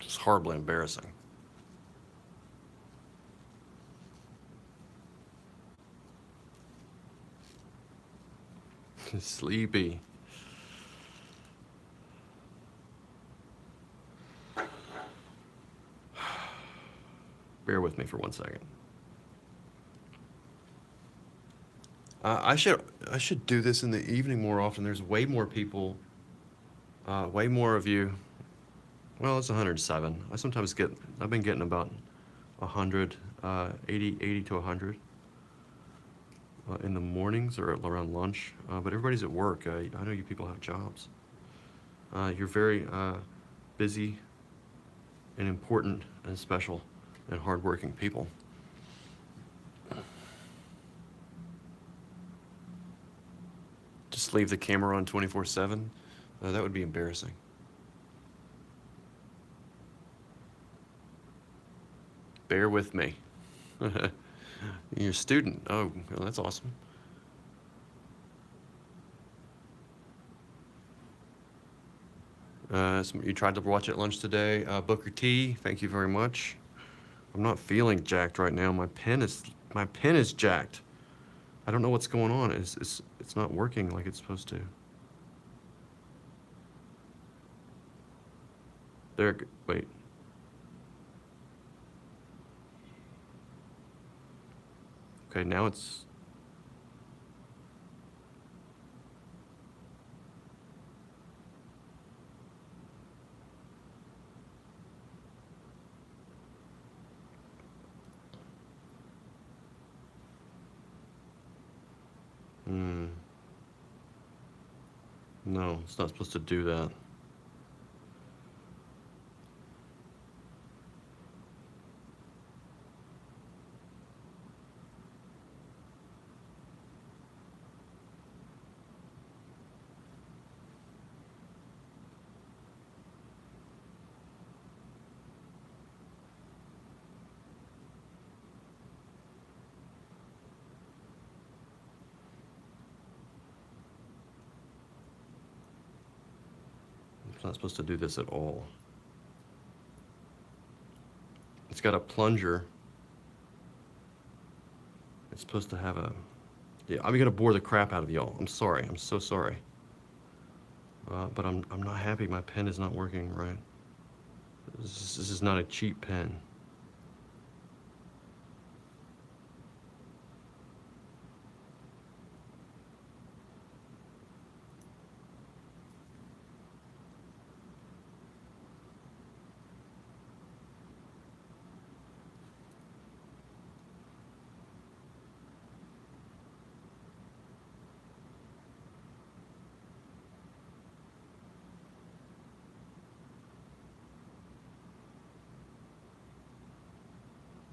It's horribly embarrassing. Sleepy. Bear with me for 1 second. I should do this in the evening more often. There's way more people, way more of you. Well, it's 107. I've been getting about 100, 80 to 100 in the mornings or around lunch. But everybody's at work. I know you people have jobs. You're very busy and important and special and hardworking people. Just leave the camera on 24/7? That would be embarrassing. Bear with me. You're a student. Oh, well, that's awesome. You tried to watch at lunch today. Booker T, thank you very much. I'm not feeling jacked right now. My pen is jacked. I don't know what's going on. It's not working like it's supposed to. There, wait. Okay, now it's... No, it's not supposed to do that. It's not supposed to do this at all. It's got a plunger. It's supposed to have a... Yeah, I'm gonna bore the crap out of y'all. I'm sorry. I'm so sorry. But I'm not happy. My pen is not working right. This is not a cheap pen.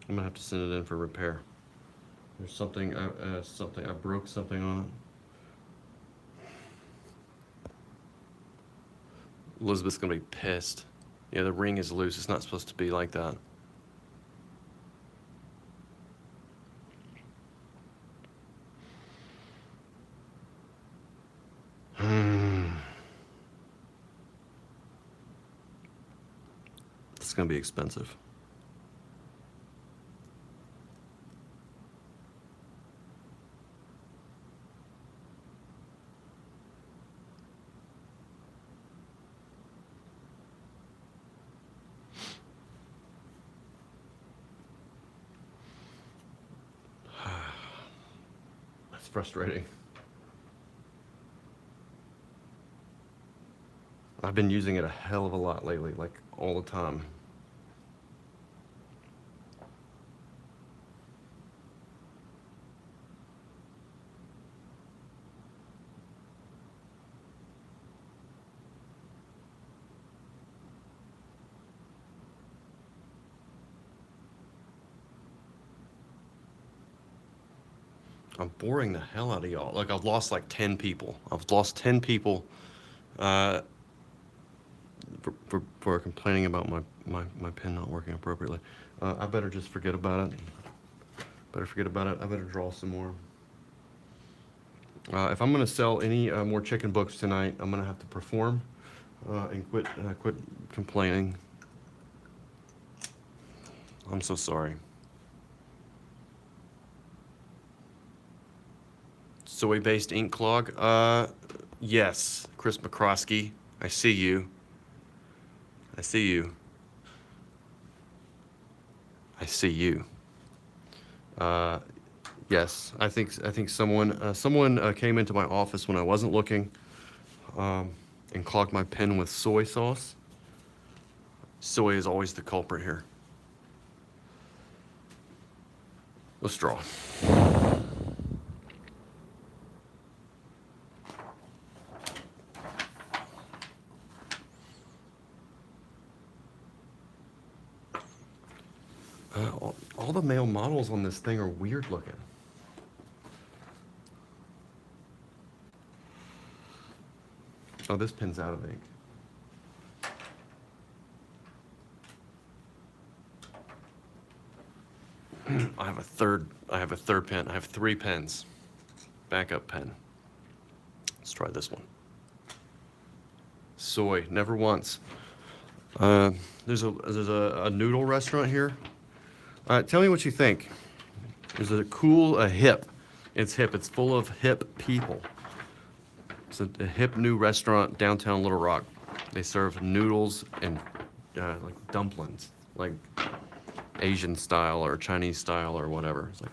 I'm gonna have to send it in for repair. There's something, I broke something on it. Elizabeth's gonna be pissed. Yeah, the ring is loose. It's not supposed to be like that. going to be expensive. That's frustrating. I've been using it a hell of a lot lately, like all the time. I'm boring the hell out of y'all. Like I've lost like 10 people. I've lost 10 people uh, for complaining about my pen not working appropriately. I better just forget about it. Better forget about it. I better draw some more. If I'm going to sell any more chicken books tonight, I'm going to have to perform and quit complaining. I'm so sorry. Soy-based ink clog? Yes, Chris McCroskey. I see you. I see you. I see you. Yes, I think someone came into my office when I wasn't looking, and clogged my pen with soy sauce. Soy is always the culprit here. Let's draw. All the male models on this thing are weird looking. Oh, this pen's out of ink. I have a third pen. I have 3 pens. Backup pen. Let's try this one. Soy, never once. There's a noodle restaurant here. Tell me what you think. There's a cool, hip. It's hip. It's full of hip people. It's a hip new restaurant downtown Little Rock. They serve noodles and like dumplings, like Asian style or Chinese style or whatever. It's like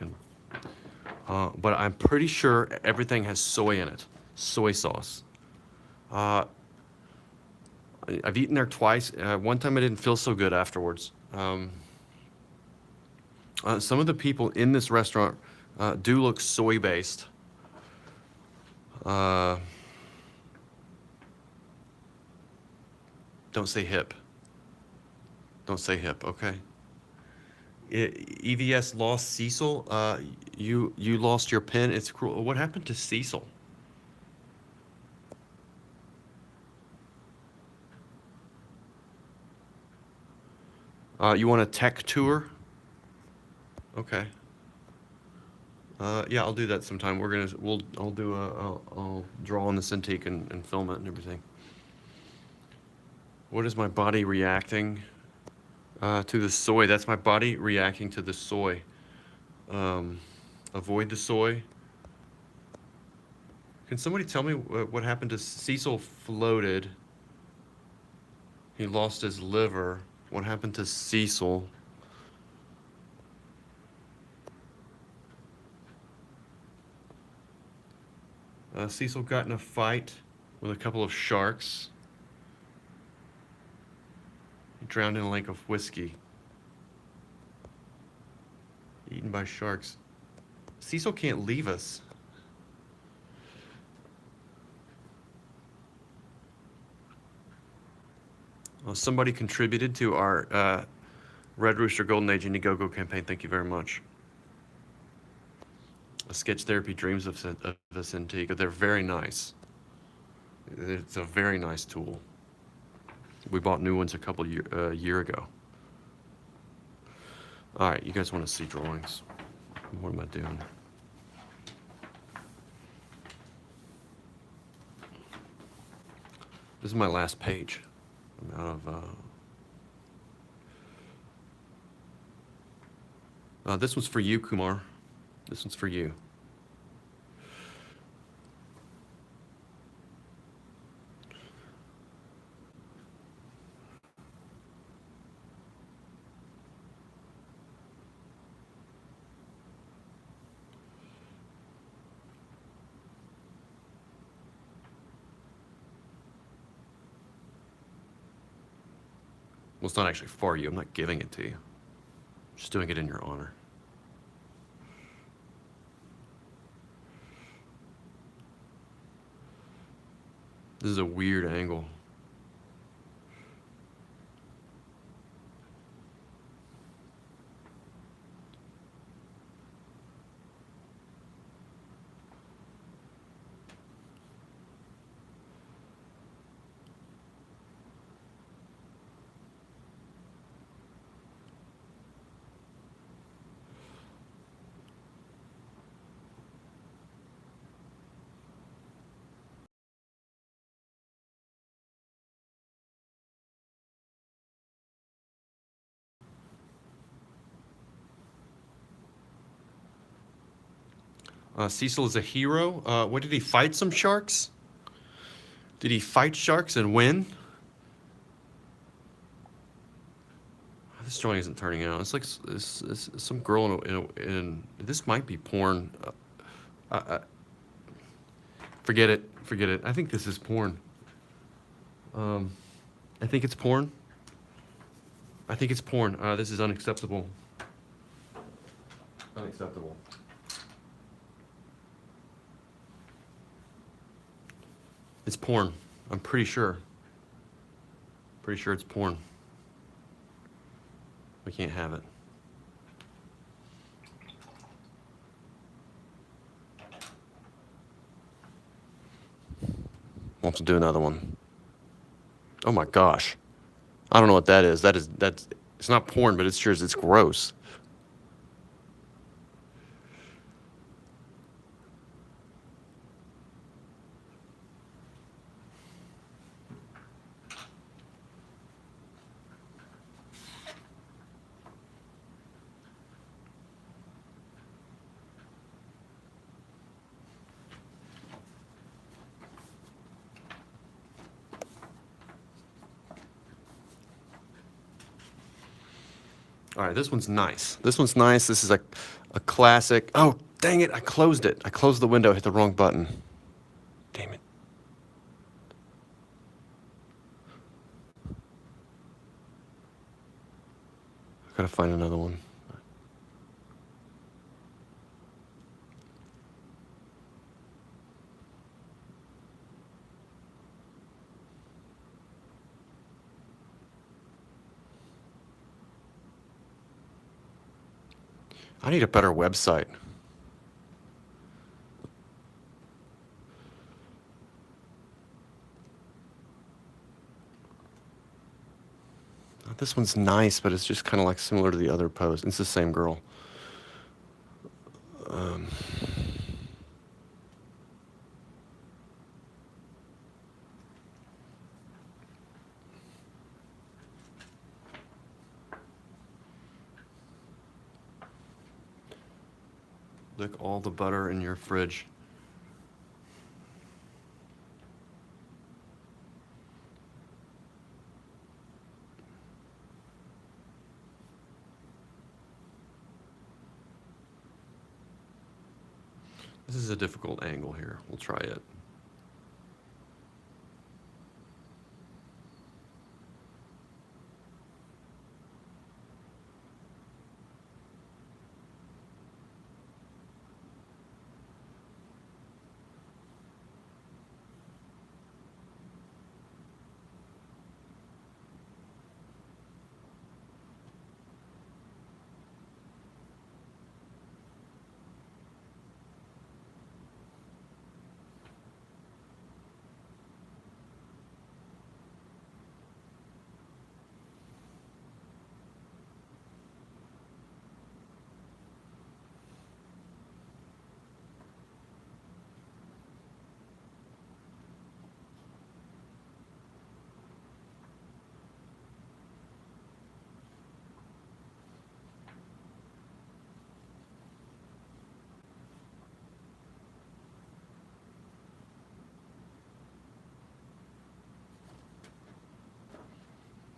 but I'm pretty sure everything has soy in it. Soy sauce. I've eaten there twice. One time I didn't feel so good afterwards. Some of the people in this restaurant do look soy-based. Don't say hip. Don't say hip, okay? EVS lost Cecil. You lost your pen. It's cruel. What happened to Cecil? You want a tech tour? Okay. Yeah, I'll do that sometime. I'll draw on the Cintiq and film it and everything. What is my body reacting to the soy? That's my body reacting to the soy. Avoid the soy. Can somebody tell me what happened to Cecil? Floated. He lost his liver. What happened to Cecil? Cecil got in a fight with a couple of sharks. He drowned in a lake of whiskey. Eaten by sharks. Cecil can't leave us. Well, somebody contributed to our Red Rooster Golden Age Indiegogo campaign. Thank you very much. A Sketch Therapy Dreams of a Cintiq. They're very nice. It's a very nice tool. We bought new ones a year ago. All right, you guys want to see drawings? What am I doing? This is my last page. I'm out of This one's for you, Kumar. This one's for you. Well, it's not actually for you. I'm not giving it to you. I'm just doing it in your honor. This is a weird angle. Cecil is a hero. What did he fight? Some sharks? Did he fight sharks and win? This drawing isn't turning out. It's like it's some girl in this might be porn. Forget it. Forget it. I think this is porn. I think it's porn. I think it's porn. This is unacceptable. Unacceptable. It's porn. I'm pretty sure. Pretty sure it's porn. We can't have it. Wants to do another one. Oh my gosh. I don't know what that is. That's it's not porn, but it's gross. All right, this one's nice. This one's nice. This is a classic. Oh, dang it. I closed it. I closed the window, hit the wrong button. Damn it. I gotta find another one. I need a better website. This one's nice, but it's just kind of like similar to the other pose. It's the same girl. Lick all the butter in your fridge. This is a difficult angle here. We'll try it.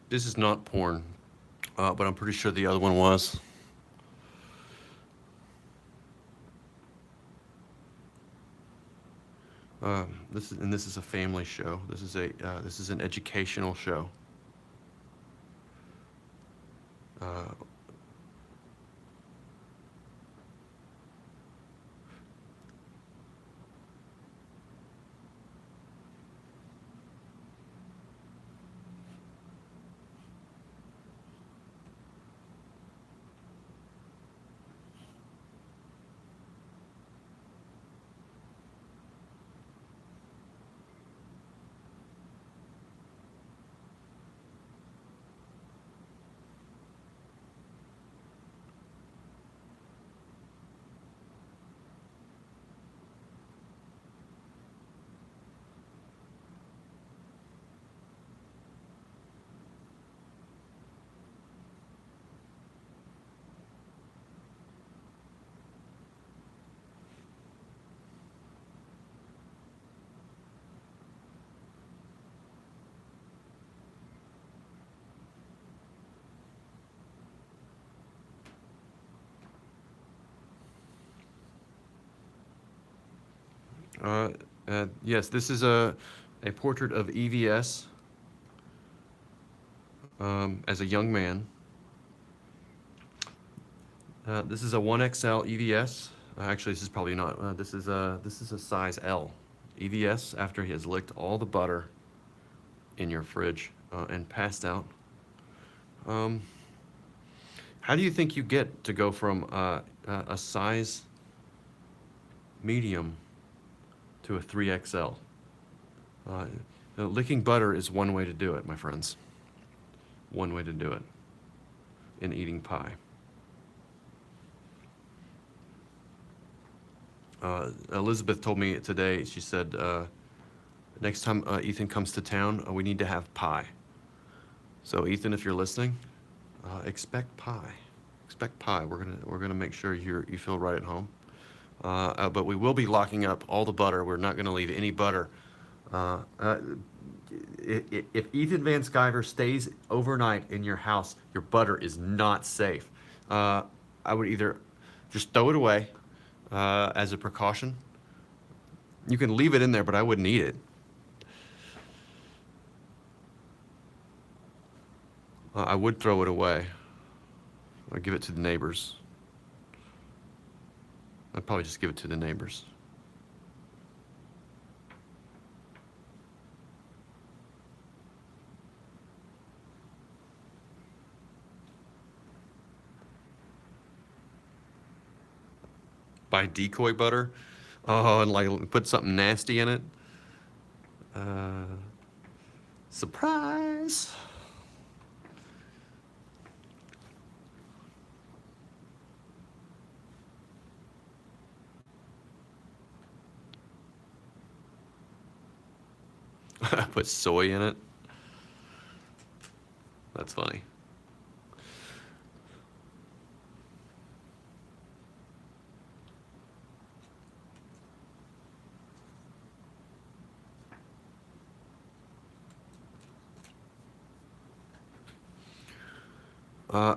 This is not porn, but I'm pretty sure the other one was. This is a family show. This is an educational show. Uh, uh, yes, this is a portrait of EVS as a young man. This is a 1XL EVS. Actually, this is probably not. This is a size L. EVS after he has licked all the butter in your fridge and passed out. Um, how do you think you get to go from a size medium to a 3XL? Licking butter is one way to do it, my friends. One way to do it in eating pie. Elizabeth told me today, she said, next time Ethan comes to town, we need to have pie. So Ethan, if you're listening, expect pie. Expect pie. We're gonna make sure you feel right at home. But we will be locking up all the butter. We're not gonna leave any butter. If Ethan Van Sciver stays overnight in your house, your butter is not safe. I would either just throw it away as a precaution. You can leave it in there, but I wouldn't eat it. I would throw it away. I'd give it to the neighbors. I'd probably just give it to the neighbors. Buy decoy butter. Oh, and like put something nasty in it. Uh, Surprise! Put soy in it. That's funny.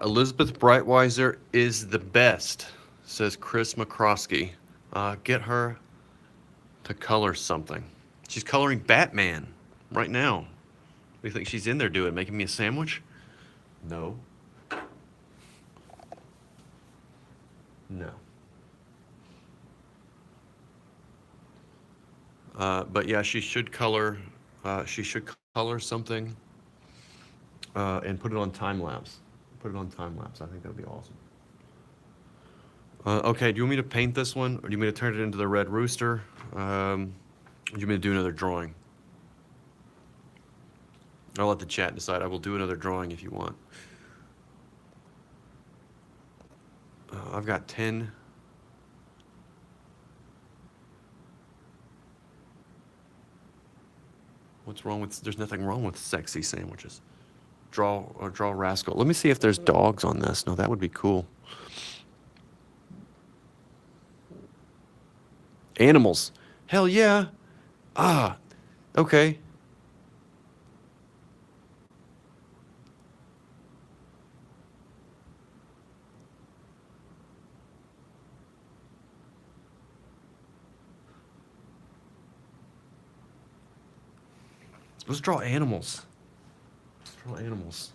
Elizabeth Breitweiser is the best, says Chris McCroskey. Get her to color something. She's coloring Batman right now. What do you think she's in there doing? Making me a sandwich? No. No. But yeah, she should color. She should color something and put it on time lapse. Put it on time lapse. I think that would be awesome. Okay, do you want me to paint this one, or do you want me to turn it into the Red Rooster? Do you want me to do another drawing? I'll let the chat decide. I will do another drawing if you want. I've got 10. What's wrong with? There's nothing wrong with sexy sandwiches. Draw rascal. Let me see if there's dogs on this. No, that would be cool. Animals. Hell yeah. Ah, okay. Let's draw animals. Let's draw animals.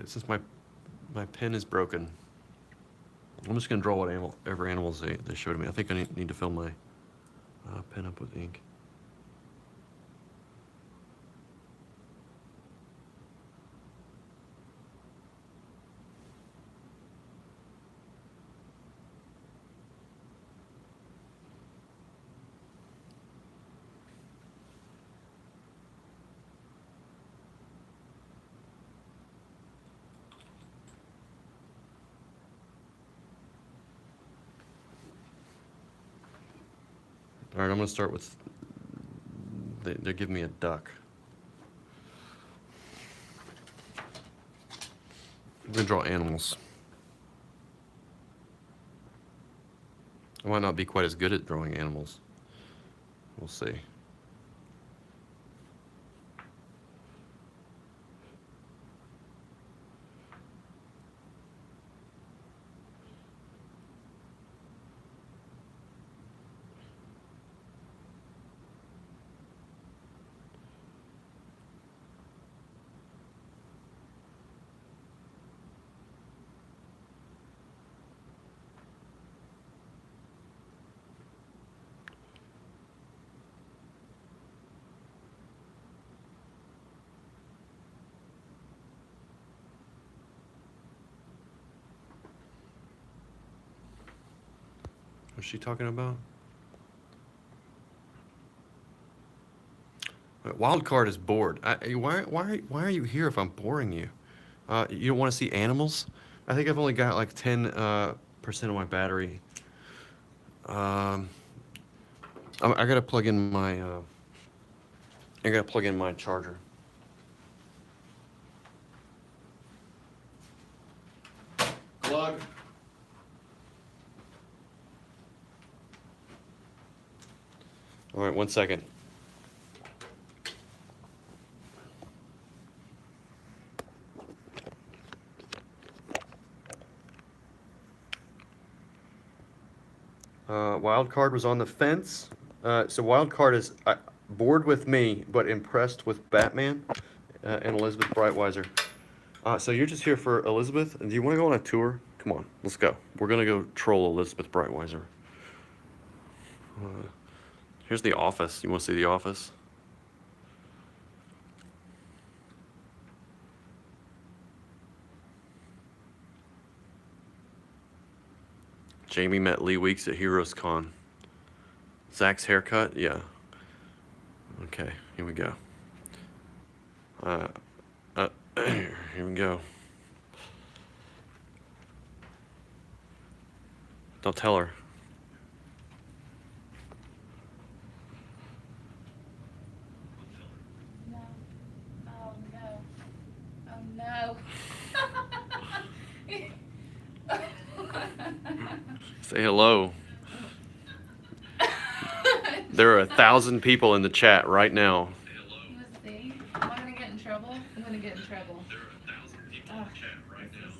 Since my pen is broken, I'm just gonna draw whatever animals they showed me. I think I need to fill my pen up with ink. All right, I'm gonna start with. They're giving me a duck. I'm gonna draw animals. I might not be quite as good at drawing animals. We'll see. What's she talking about? Wild card is bored. Why are you here if I'm boring you? You don't want to see animals? I think I've only got like 10% of my battery. I gotta plug in my. I gotta plug in my charger. Plug. All right, 1 second. Wild card was on the fence. So wild card is bored with me, but impressed with Batman and Elizabeth Brightweiser. So you're just here for Elizabeth? Do you want to go on a tour? Come on, let's go. We're gonna go troll Elizabeth Brightweiser. Here's the office. You want to see the office? Jamie met Lee Weeks at Heroes Con. Zach's haircut? Yeah. Okay, here we go. Here we go. Don't tell her. No. Oh no. Oh no. Say hello. There are 1,000 people in the chat right now. Let's see. Am I gonna get in trouble? I'm gonna get in trouble. There are 1,000 people in the chat right now.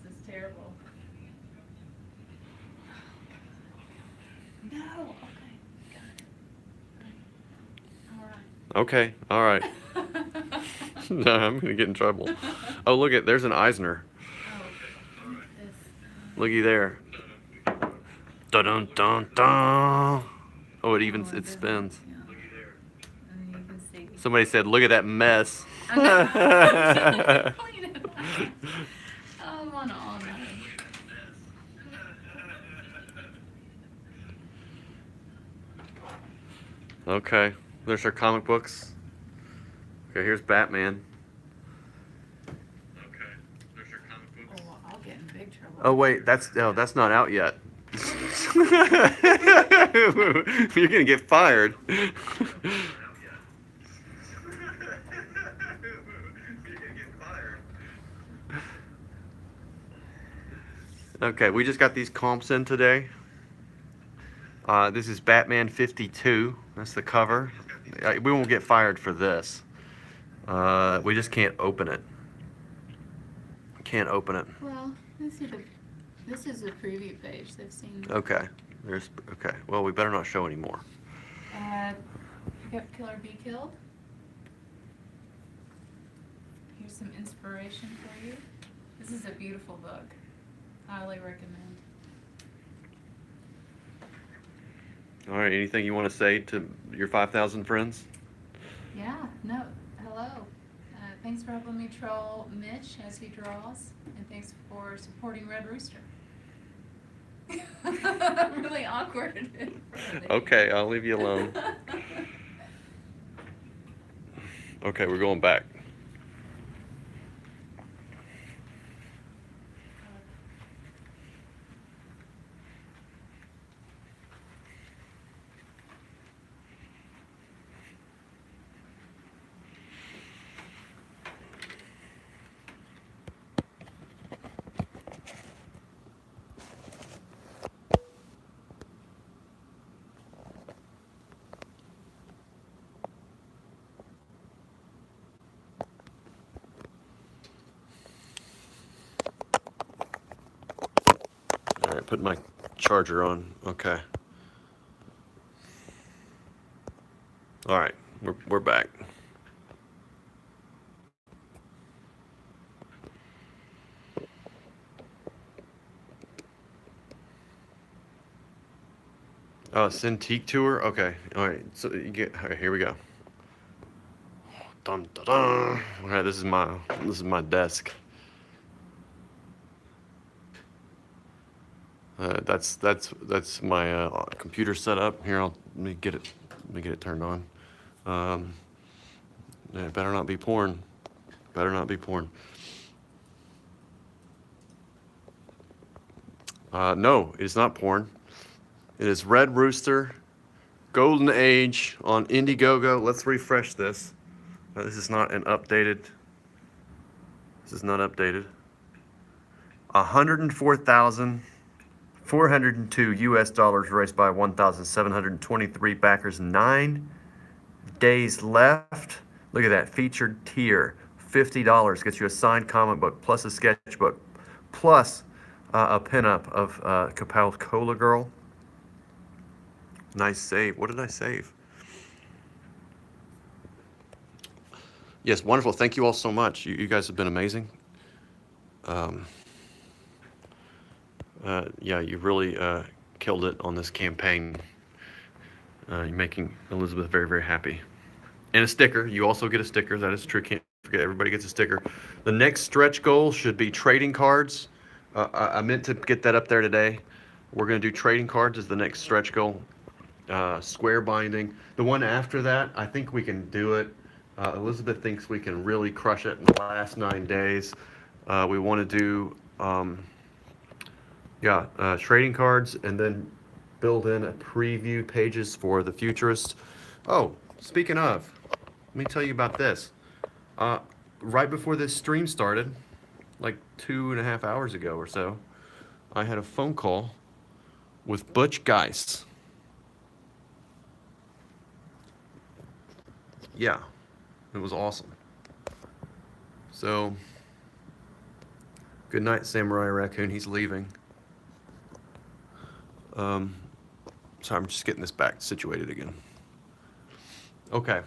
This is terrible. No. Okay. Got it. All right. Okay, all right. No, I'm gonna get in trouble. Oh, look at there's an Eisner. Oh. This. Looky there. Dun dun dun dun. Oh, it spins. Yeah. And you can see. Somebody said, "Look at that mess." I know. Clean it up. Oh, on all night. Okay, there's our comic books. Okay, here's Batman. Okay, there's our comic books. Oh, I'll get in big trouble. Oh wait, that's not out yet. You're gonna get fired. Okay, we just got these comps in today. This is Batman 52. That's the cover. We won't get fired for this. We just can't open it. Can't open it. Well, this is a preview page. They've seen. Okay. Okay. Well, we better not show anymore. Uh, Kill or Be Killed. Here's some inspiration for you. This is a beautiful book. Highly recommend. All right, anything you want to say to your 5,000 friends? Yeah, no, hello. Thanks for helping me troll Mitch as he draws, and thanks for supporting Red Rooster. Really awkward in front of you. Okay, I'll leave you alone. Okay, we're going back. All right, put my charger on. Okay. All right, we're back. Cintiq tour. Okay. All right. So you get. All right, here we go. Dun, dun, dun. All right. This is my desk. That's my computer setup. Here, let me get it turned on. It better not be porn. Better not be porn. No, it's not porn. It is Red Rooster, Golden Age on Indiegogo. Let's refresh this. This is not an updated. This is not updated. 104,402 US dollars raised by 1,723 backers. 9 days left. Look at that featured tier. $50 gets you a signed comic book plus a sketchbook plus a pinup of Capel Cola Girl. Nice save. What did I save? Yes, wonderful. Thank you all so much. You guys have been amazing. Yeah, you really killed it on this campaign. You're making Elizabeth very, very happy. And a sticker. You also get a sticker. That is true. Can't forget. Everybody gets a sticker. The next stretch goal should be trading cards. I meant to get that up there today. We're going to do trading cards as the next stretch goal. Square binding. The one after that, I think we can do it. Elizabeth thinks we can really crush it in the last 9 days. We want to do, trading cards and then build in a preview pages for the Futurist. Oh, speaking of, let me tell you about this. Right before this stream started, like 2.5 hours ago or so, I had a phone call with Butch Geis. Yeah, it was awesome. So, good night, Samurai Raccoon. He's leaving. Sorry, I'm just getting this back situated again. Okay.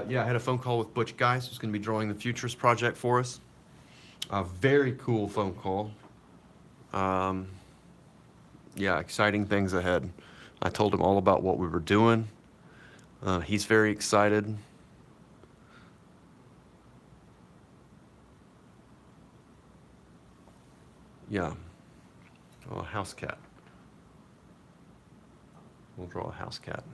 Yeah, I had a phone call with Butch Geis, who's going to be drawing the Futurist project for us. A very cool phone call. Yeah, exciting things ahead. I told him all about what we were doing. He's very excited. Yeah. Oh, a house cat. We'll draw a house cat.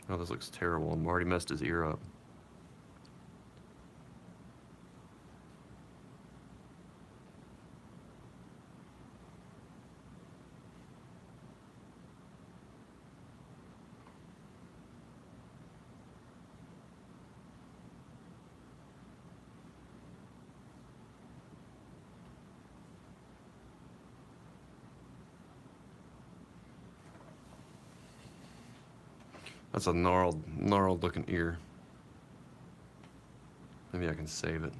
Oh, this looks terrible. Marty messed his ear up. That's a gnarled looking ear. Maybe I can save it.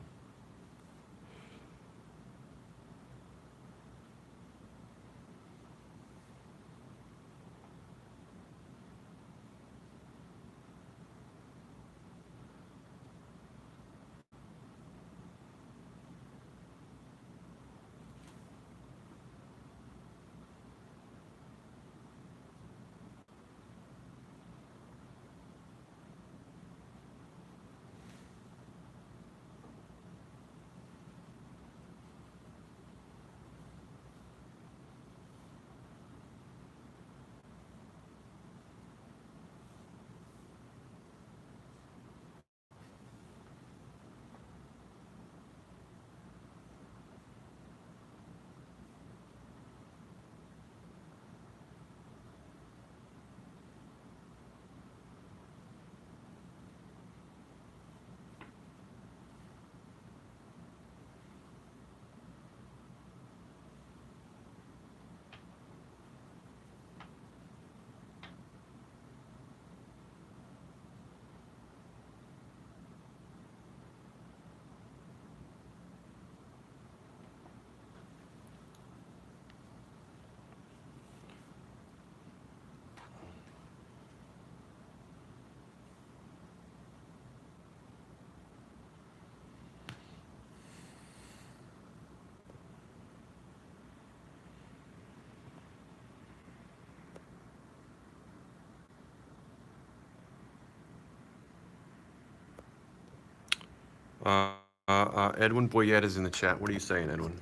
Edwin Boyette is in the chat. What are you saying, Edwin?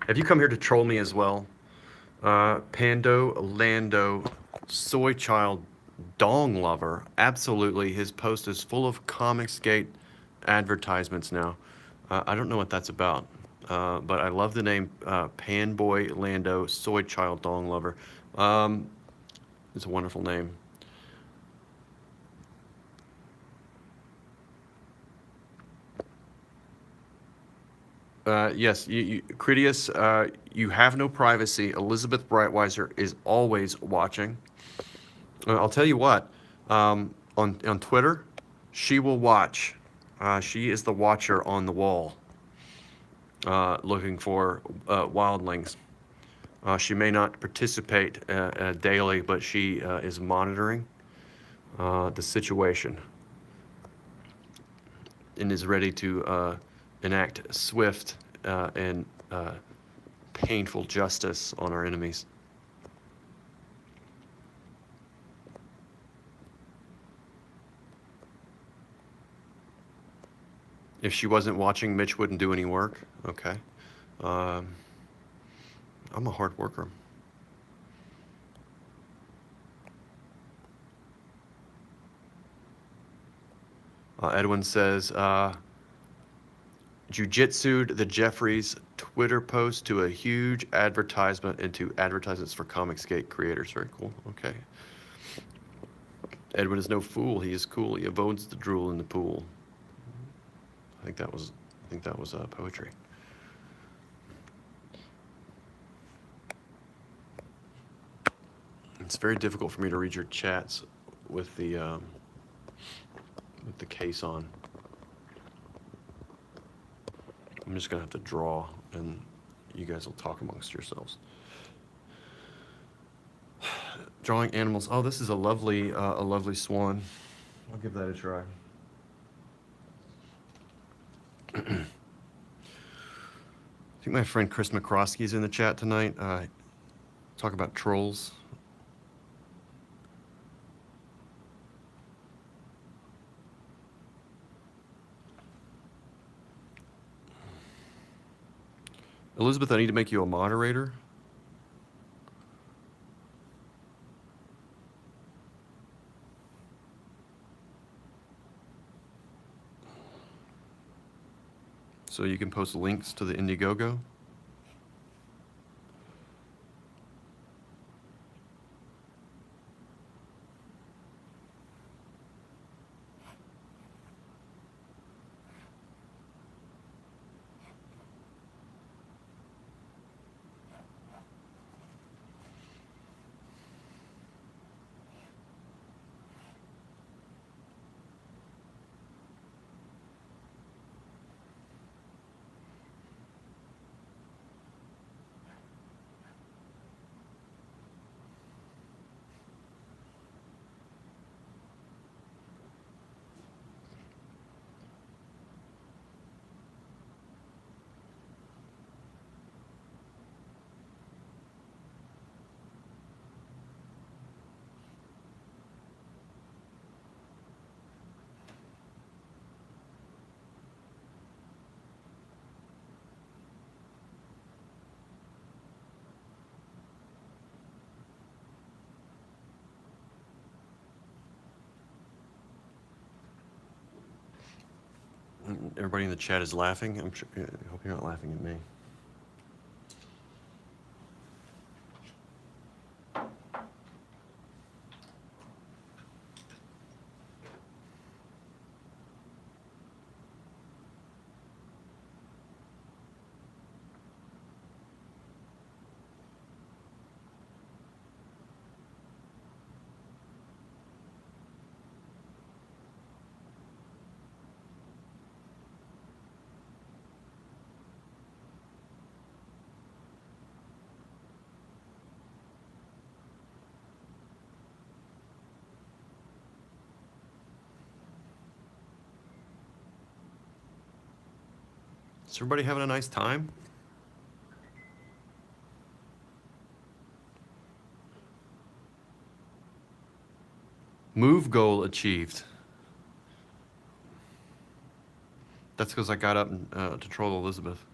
Have you come here to troll me as well? Pando Lando, Soy Child, Dong Lover. Absolutely. His post is full of Comicsgate advertisements now. I don't know what that's about, but I love the name Panboy Lando, Soy Child, Dong Lover. It's a wonderful name. Yes, Critias, you have no privacy. Elizabeth Breitweiser is always watching. I'll tell you what, on Twitter, she will watch. She is the watcher on the wall, looking for wildlings. She may not participate daily, but she is monitoring the situation and is ready to enact swift and painful justice on our enemies. If she wasn't watching, Mitch wouldn't do any work. Okay. I'm a hard worker. Edwin says, jujitsu'd the Jeffries Twitter post to a huge advertisement into advertisements for Comicsgate creators. Very cool. Okay. Edwin is no fool. He is cool. He avoids the drool in the pool. I think that was poetry. It's very difficult for me to read your chats with the case on. I'm just gonna have to draw, and you guys will talk amongst yourselves. Drawing animals. Oh, this is a lovely swan. I'll give that a try. I think my friend Chris McCroskey is in the chat tonight. Talk about trolls. Elizabeth, I need to make you a moderator. So you can post links to the Indiegogo. everybody in the chat is laughing. I'm sure, I hope you're not laughing at me. Is everybody having a nice time? Move goal achieved. That's because I got up and to troll Elizabeth.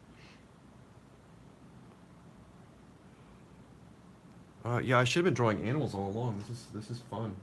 Yeah, I should have been drawing animals all along. This is fun.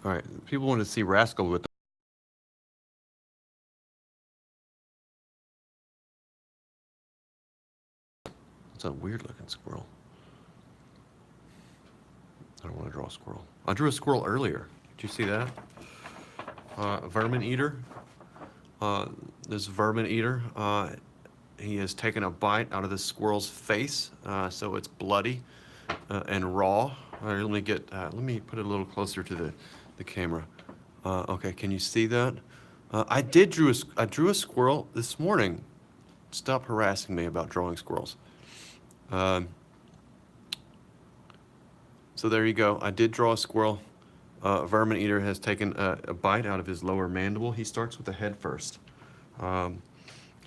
All right, people want to see Rascal with. It's a weird looking squirrel. I don't want to draw a squirrel. I drew a squirrel earlier. Did you see that? Vermin eater. This vermin eater, he has taken a bite out of this squirrel's face, so it's bloody and raw. All right, let me put it a little closer to the camera. Okay, can you see that? I drew a squirrel this morning. Stop harassing me about drawing squirrels. So there you go. I did draw a squirrel. Vermin eater has taken a bite out of his lower mandible. He starts with the head first.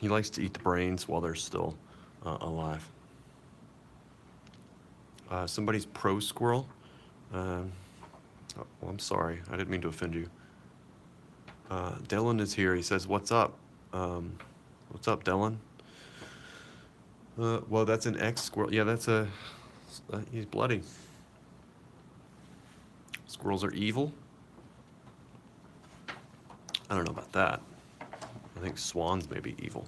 He likes to eat the brains while they're still alive. Somebody's pro squirrel. Oh, well, I'm sorry. I didn't mean to offend you. Dylan is here. He says, "What's up?" What's up, Dylan? Well, that's an X squirrel. Yeah, that's a. He's bloody. Squirrels are evil. I don't know about that. I think swans may be evil.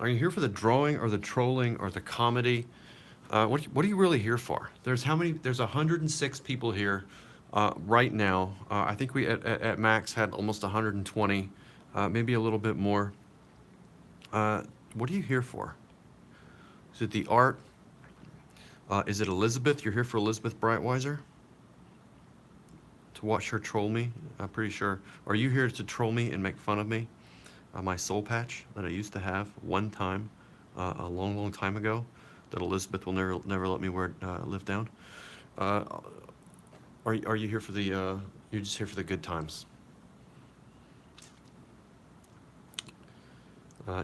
Are you here for the drawing or the trolling or the comedy? What are you really here for? There's how many? There's 106 people here right now. I think we at max had almost 120, maybe a little bit more. What are you here for? Is it the art? Is it Elizabeth? You're here for Elizabeth Breitweiser? To watch her troll me? I'm pretty sure. Are you here to troll me and make fun of me? My soul patch that I used to have one time, a long, long time ago, that Elizabeth will never let me wear live down. Uh, are you here for the? You're just here for the good times.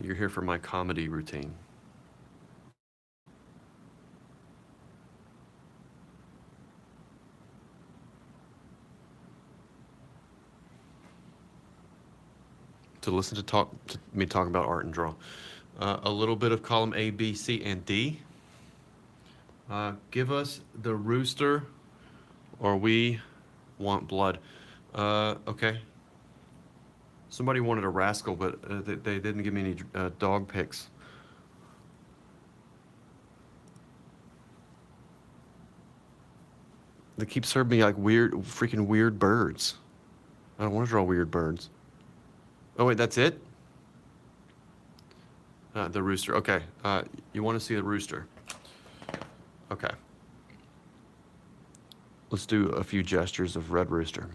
You're here for my comedy routine. To listen to me talk about art and draw. A little bit of column A, B, C, and D. Give us the rooster, or we want blood. Okay. Somebody wanted a rascal, but they didn't give me any dog pics. They keep serving me like freaking weird birds. I don't want to draw weird birds. Oh wait, that's it? The rooster. Okay. You want to see the rooster? Okay. Let's do a few gestures of red rooster.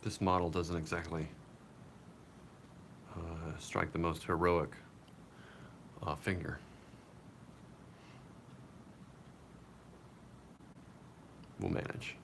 This model doesn't exactly strike the most heroic finger. We'll manage.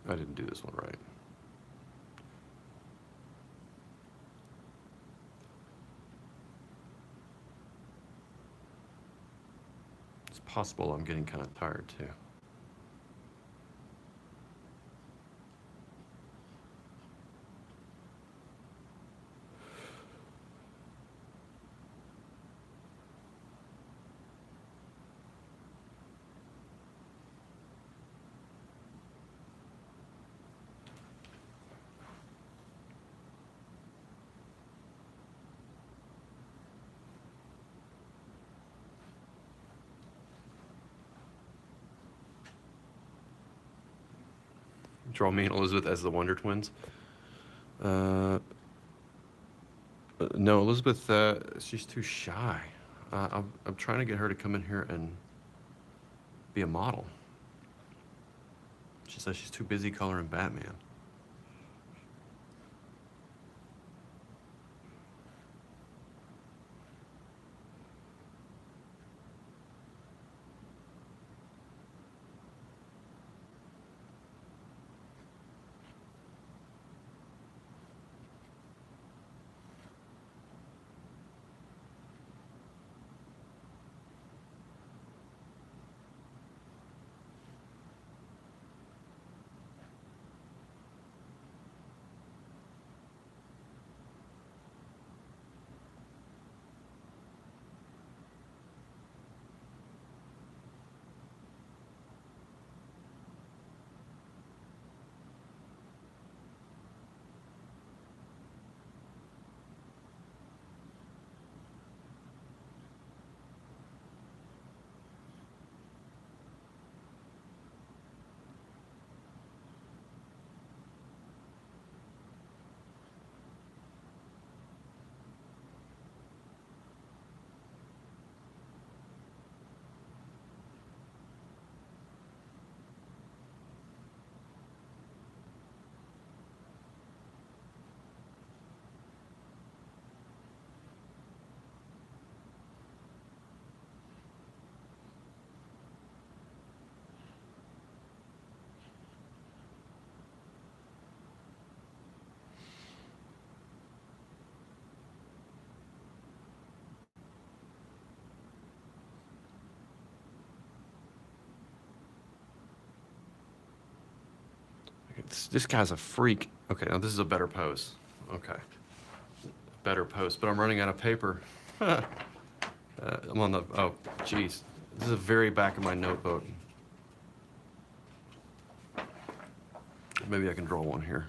I didn't do this one right. It's possible I'm getting kind of tired too. Draw me and Elizabeth as the Wonder Twins. No, Elizabeth, she's too shy. I'm trying to get her to come in here and be a model. She says she's too busy coloring Batman. This guy's a freak. Okay, now this is a better pose. Okay. Better pose, but I'm running out of paper. I'm on the, oh, geez. This is the very back of my notebook. Maybe I can draw one here.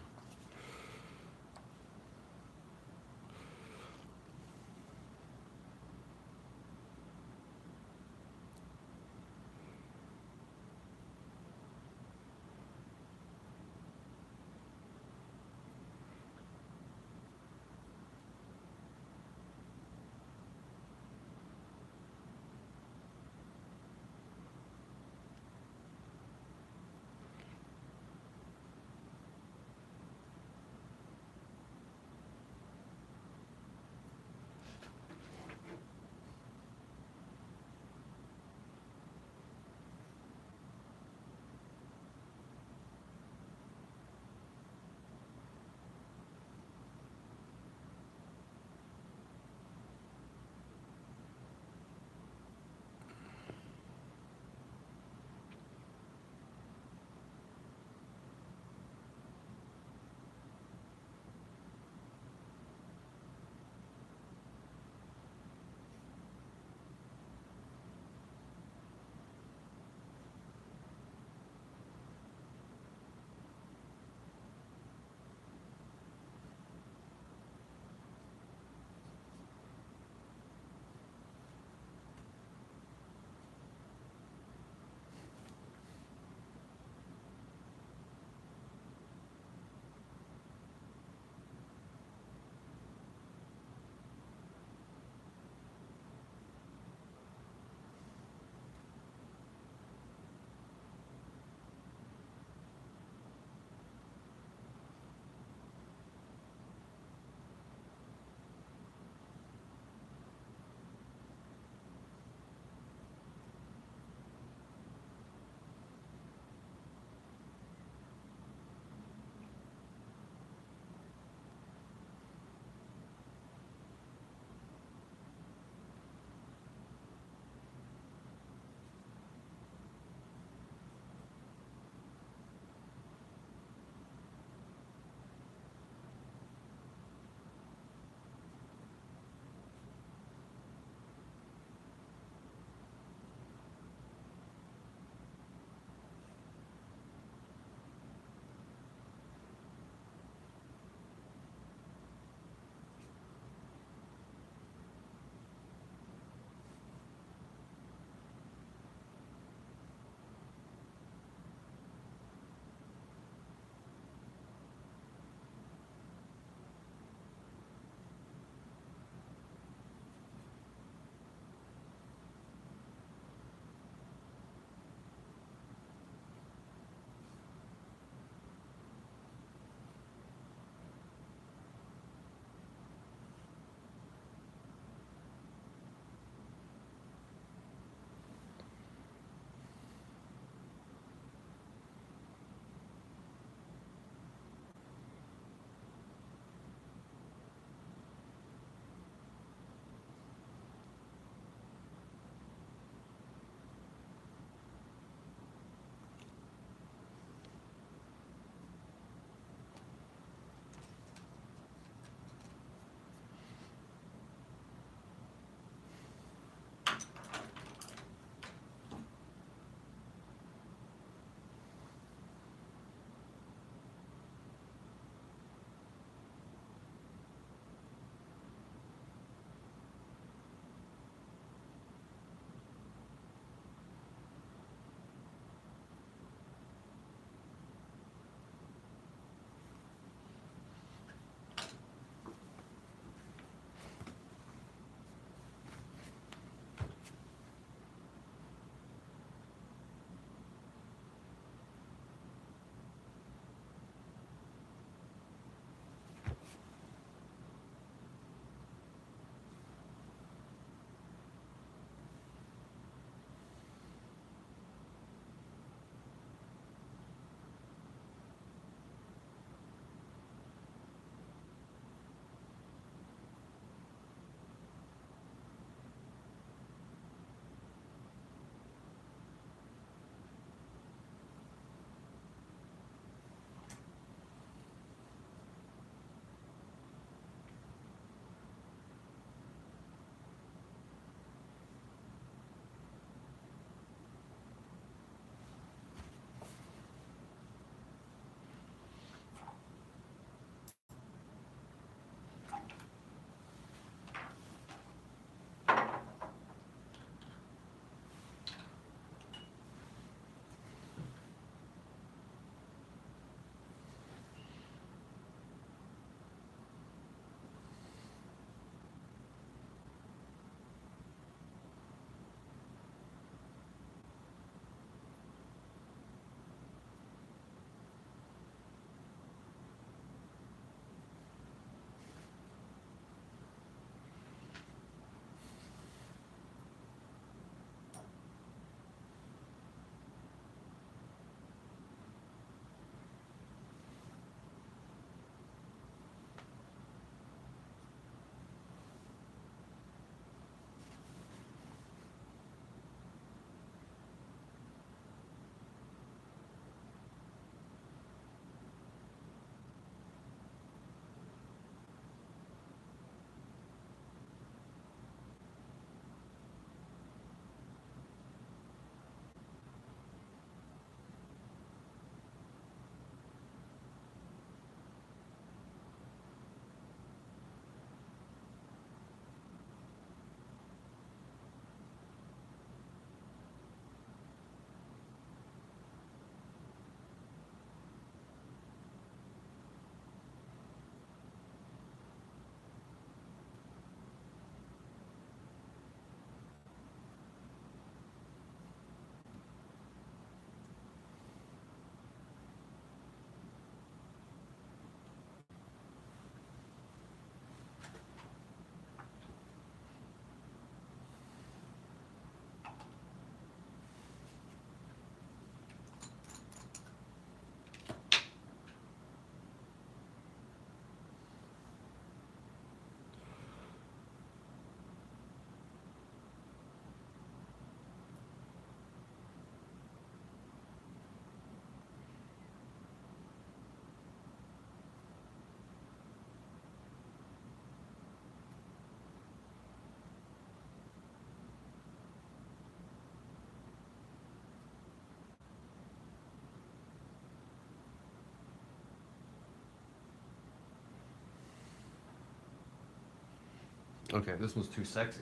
Okay, this one's too sexy.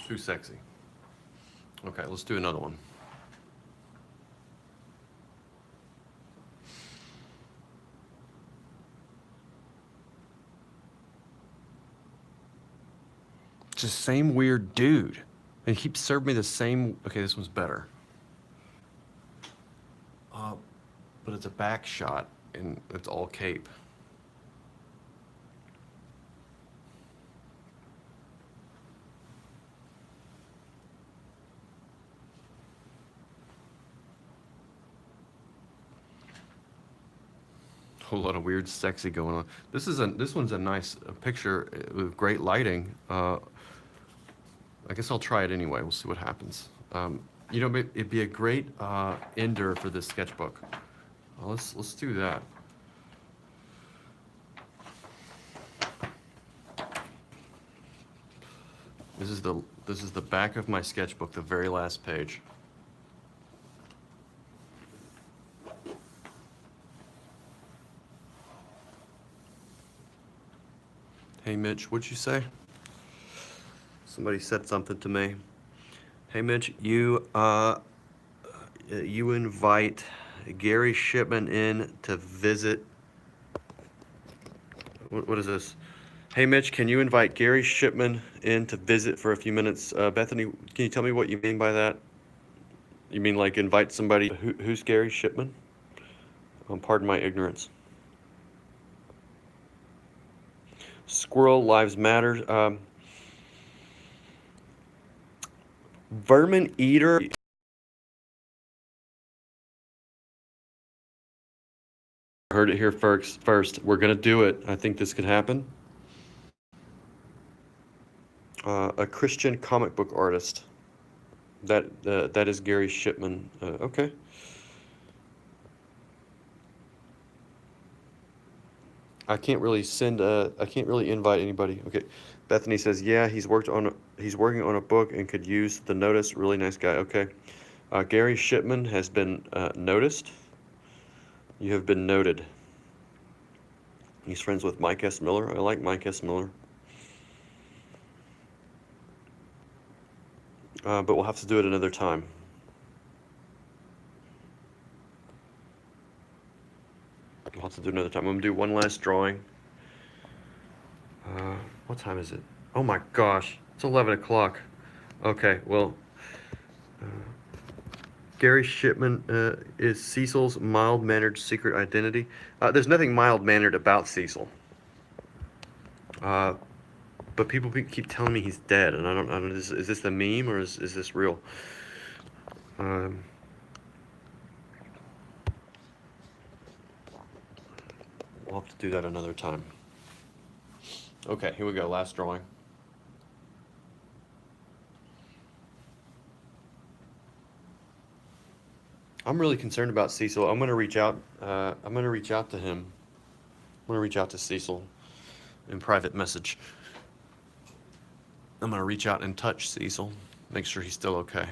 Too sexy. Okay, let's do another one. Just same weird dude. And he keeps serving me the same. Okay, this one's better. But it's a back shot and it's all cape. Whole lot of weird, sexy going on. This one's a nice picture with great lighting. I guess I'll try it anyway. We'll see what happens. You know, it'd be a great ender for this sketchbook. Let's do that. This is the back of my sketchbook, the very last page. Hey Mitch, what'd you say? Somebody said something to me. Hey Mitch, you invite Gary Shipman in to visit. What is this? Hey Mitch, can you invite Gary Shipman in to visit for a few minutes? Bethany, can you tell me what you mean by that? You mean like invite somebody? Who's Gary Shipman? Pardon my ignorance. Squirrel Lives Matter. Vermin Eater. Heard it here first. We're gonna do it. I think this could happen. A Christian comic book artist. That is Gary Shipman. Okay. I can't really invite anybody. Okay. Bethany says, yeah, he's working on a book and could use the notice. Really nice guy. Okay. Gary Shipman has been noticed. You have been noted. He's friends with Mike S. Miller. I like Mike S. Miller. But we'll have to do it another time. We'll have to do another time. I'm gonna do one last drawing. What time is it? Oh my gosh, it's 11 o'clock. Okay, well, Gary Shipman is Cecil's mild-mannered secret identity. There's nothing mild-mannered about Cecil. But people keep telling me he's dead, and I don't. Is this a meme or is this real? We'll have to do that another time. Okay, here we go. Last drawing. I'm really concerned about Cecil. I'm gonna reach out. I'm gonna reach out to him. I'm gonna reach out to Cecil in private message. I'm gonna reach out and touch Cecil, make sure he's still okay.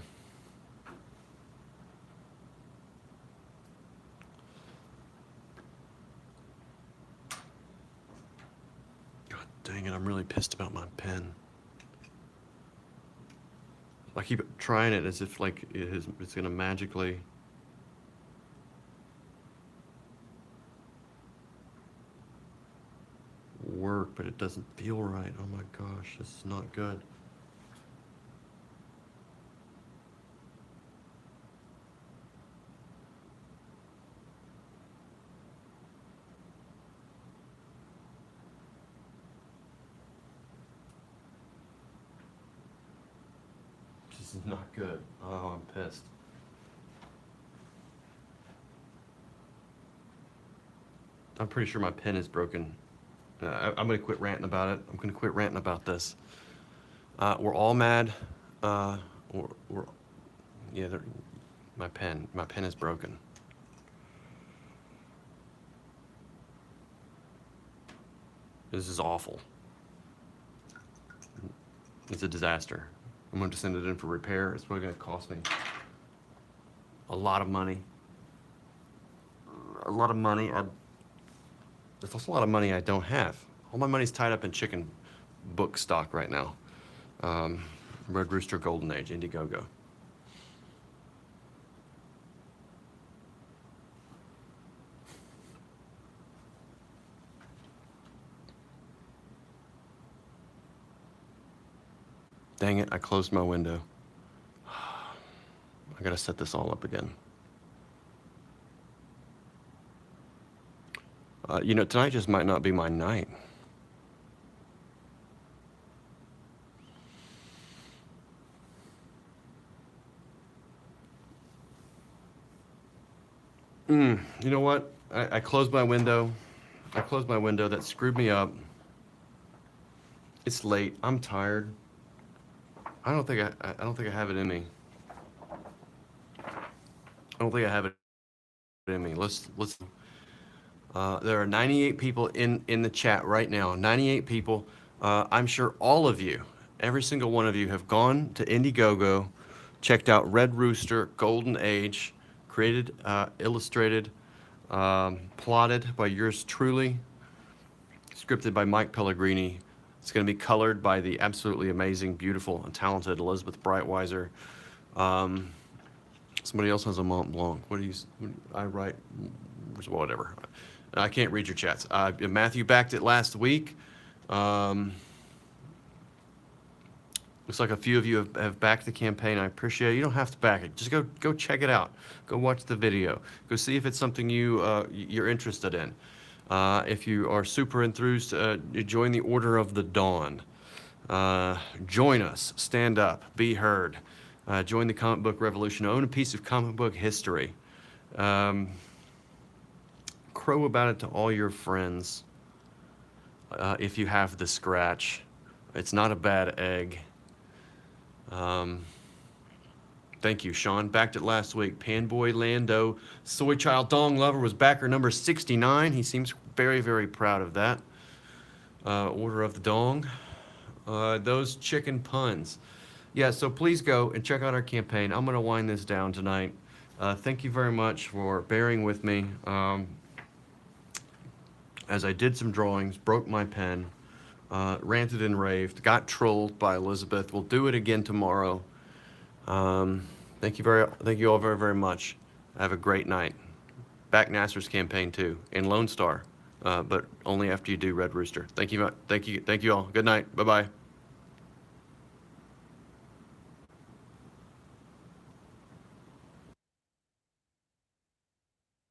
God dang it, I'm really pissed about my pen. I keep trying it as if like it's gonna magically. Work, but it doesn't feel right. Oh my gosh, this is not good. This is not good. Oh, I'm pissed. I'm pretty sure my pen is broken. I'm gonna quit ranting about it. I'm gonna quit ranting about this. We're all mad. Yeah, my pen is broken. This is awful. It's a disaster. I'm going to send it in for repair. It's probably going to cost me a lot of money. It's also a lot of money I don't have. All my money's tied up in chicken book stock right now. Red Rooster, Golden Age, Indiegogo. Dang it, I closed my window. I gotta set this all up again. You know, tonight just might not be my night. You know what? I closed my window. I closed my window. That screwed me up. It's late. I'm tired. I don't think I have it in me. I don't think I have it in me. Let's. There are 98 people in the chat right now. 98 people. I'm sure all of you, every single one of you, have gone to Indiegogo, checked out Red Rooster, Golden Age, created, illustrated, plotted by yours truly, scripted by Mike Pellegrini. It's going to be colored by the absolutely amazing, beautiful, and talented Elizabeth Breitweiser. Somebody else has a Mont Blanc. What do you? I write, whatever. I can't read your chats. Matthew backed it last week. Looks like a few of you have backed the campaign. I appreciate it. You don't have to back it. Just go check it out. Go watch the video. Go see if it's something you're interested in. If you are super enthused, join the Order of the Dawn. Join us. Stand up. Be heard. Join the comic book revolution. Own a piece of comic book history. Crow about it to all your friends. If you have the scratch, it's not a bad egg. Thank you, Sean. Backed it last week. Panboy Lando, Soy Child Dong Lover was backer number 69. He seems very, very proud of that. Order of the Dong. Those chicken puns. Yeah, so please go and check out our campaign. I'm going to wind this down tonight. Thank you very much for bearing with me. As I did some drawings, broke my pen, ranted and raved, got trolled by Elizabeth. We'll do it again tomorrow. Thank you all very, very much. Have a great night. Back Nasser's campaign too, and Lone Star, but only after you do Red Rooster. Thank you all. Good night. Bye-bye.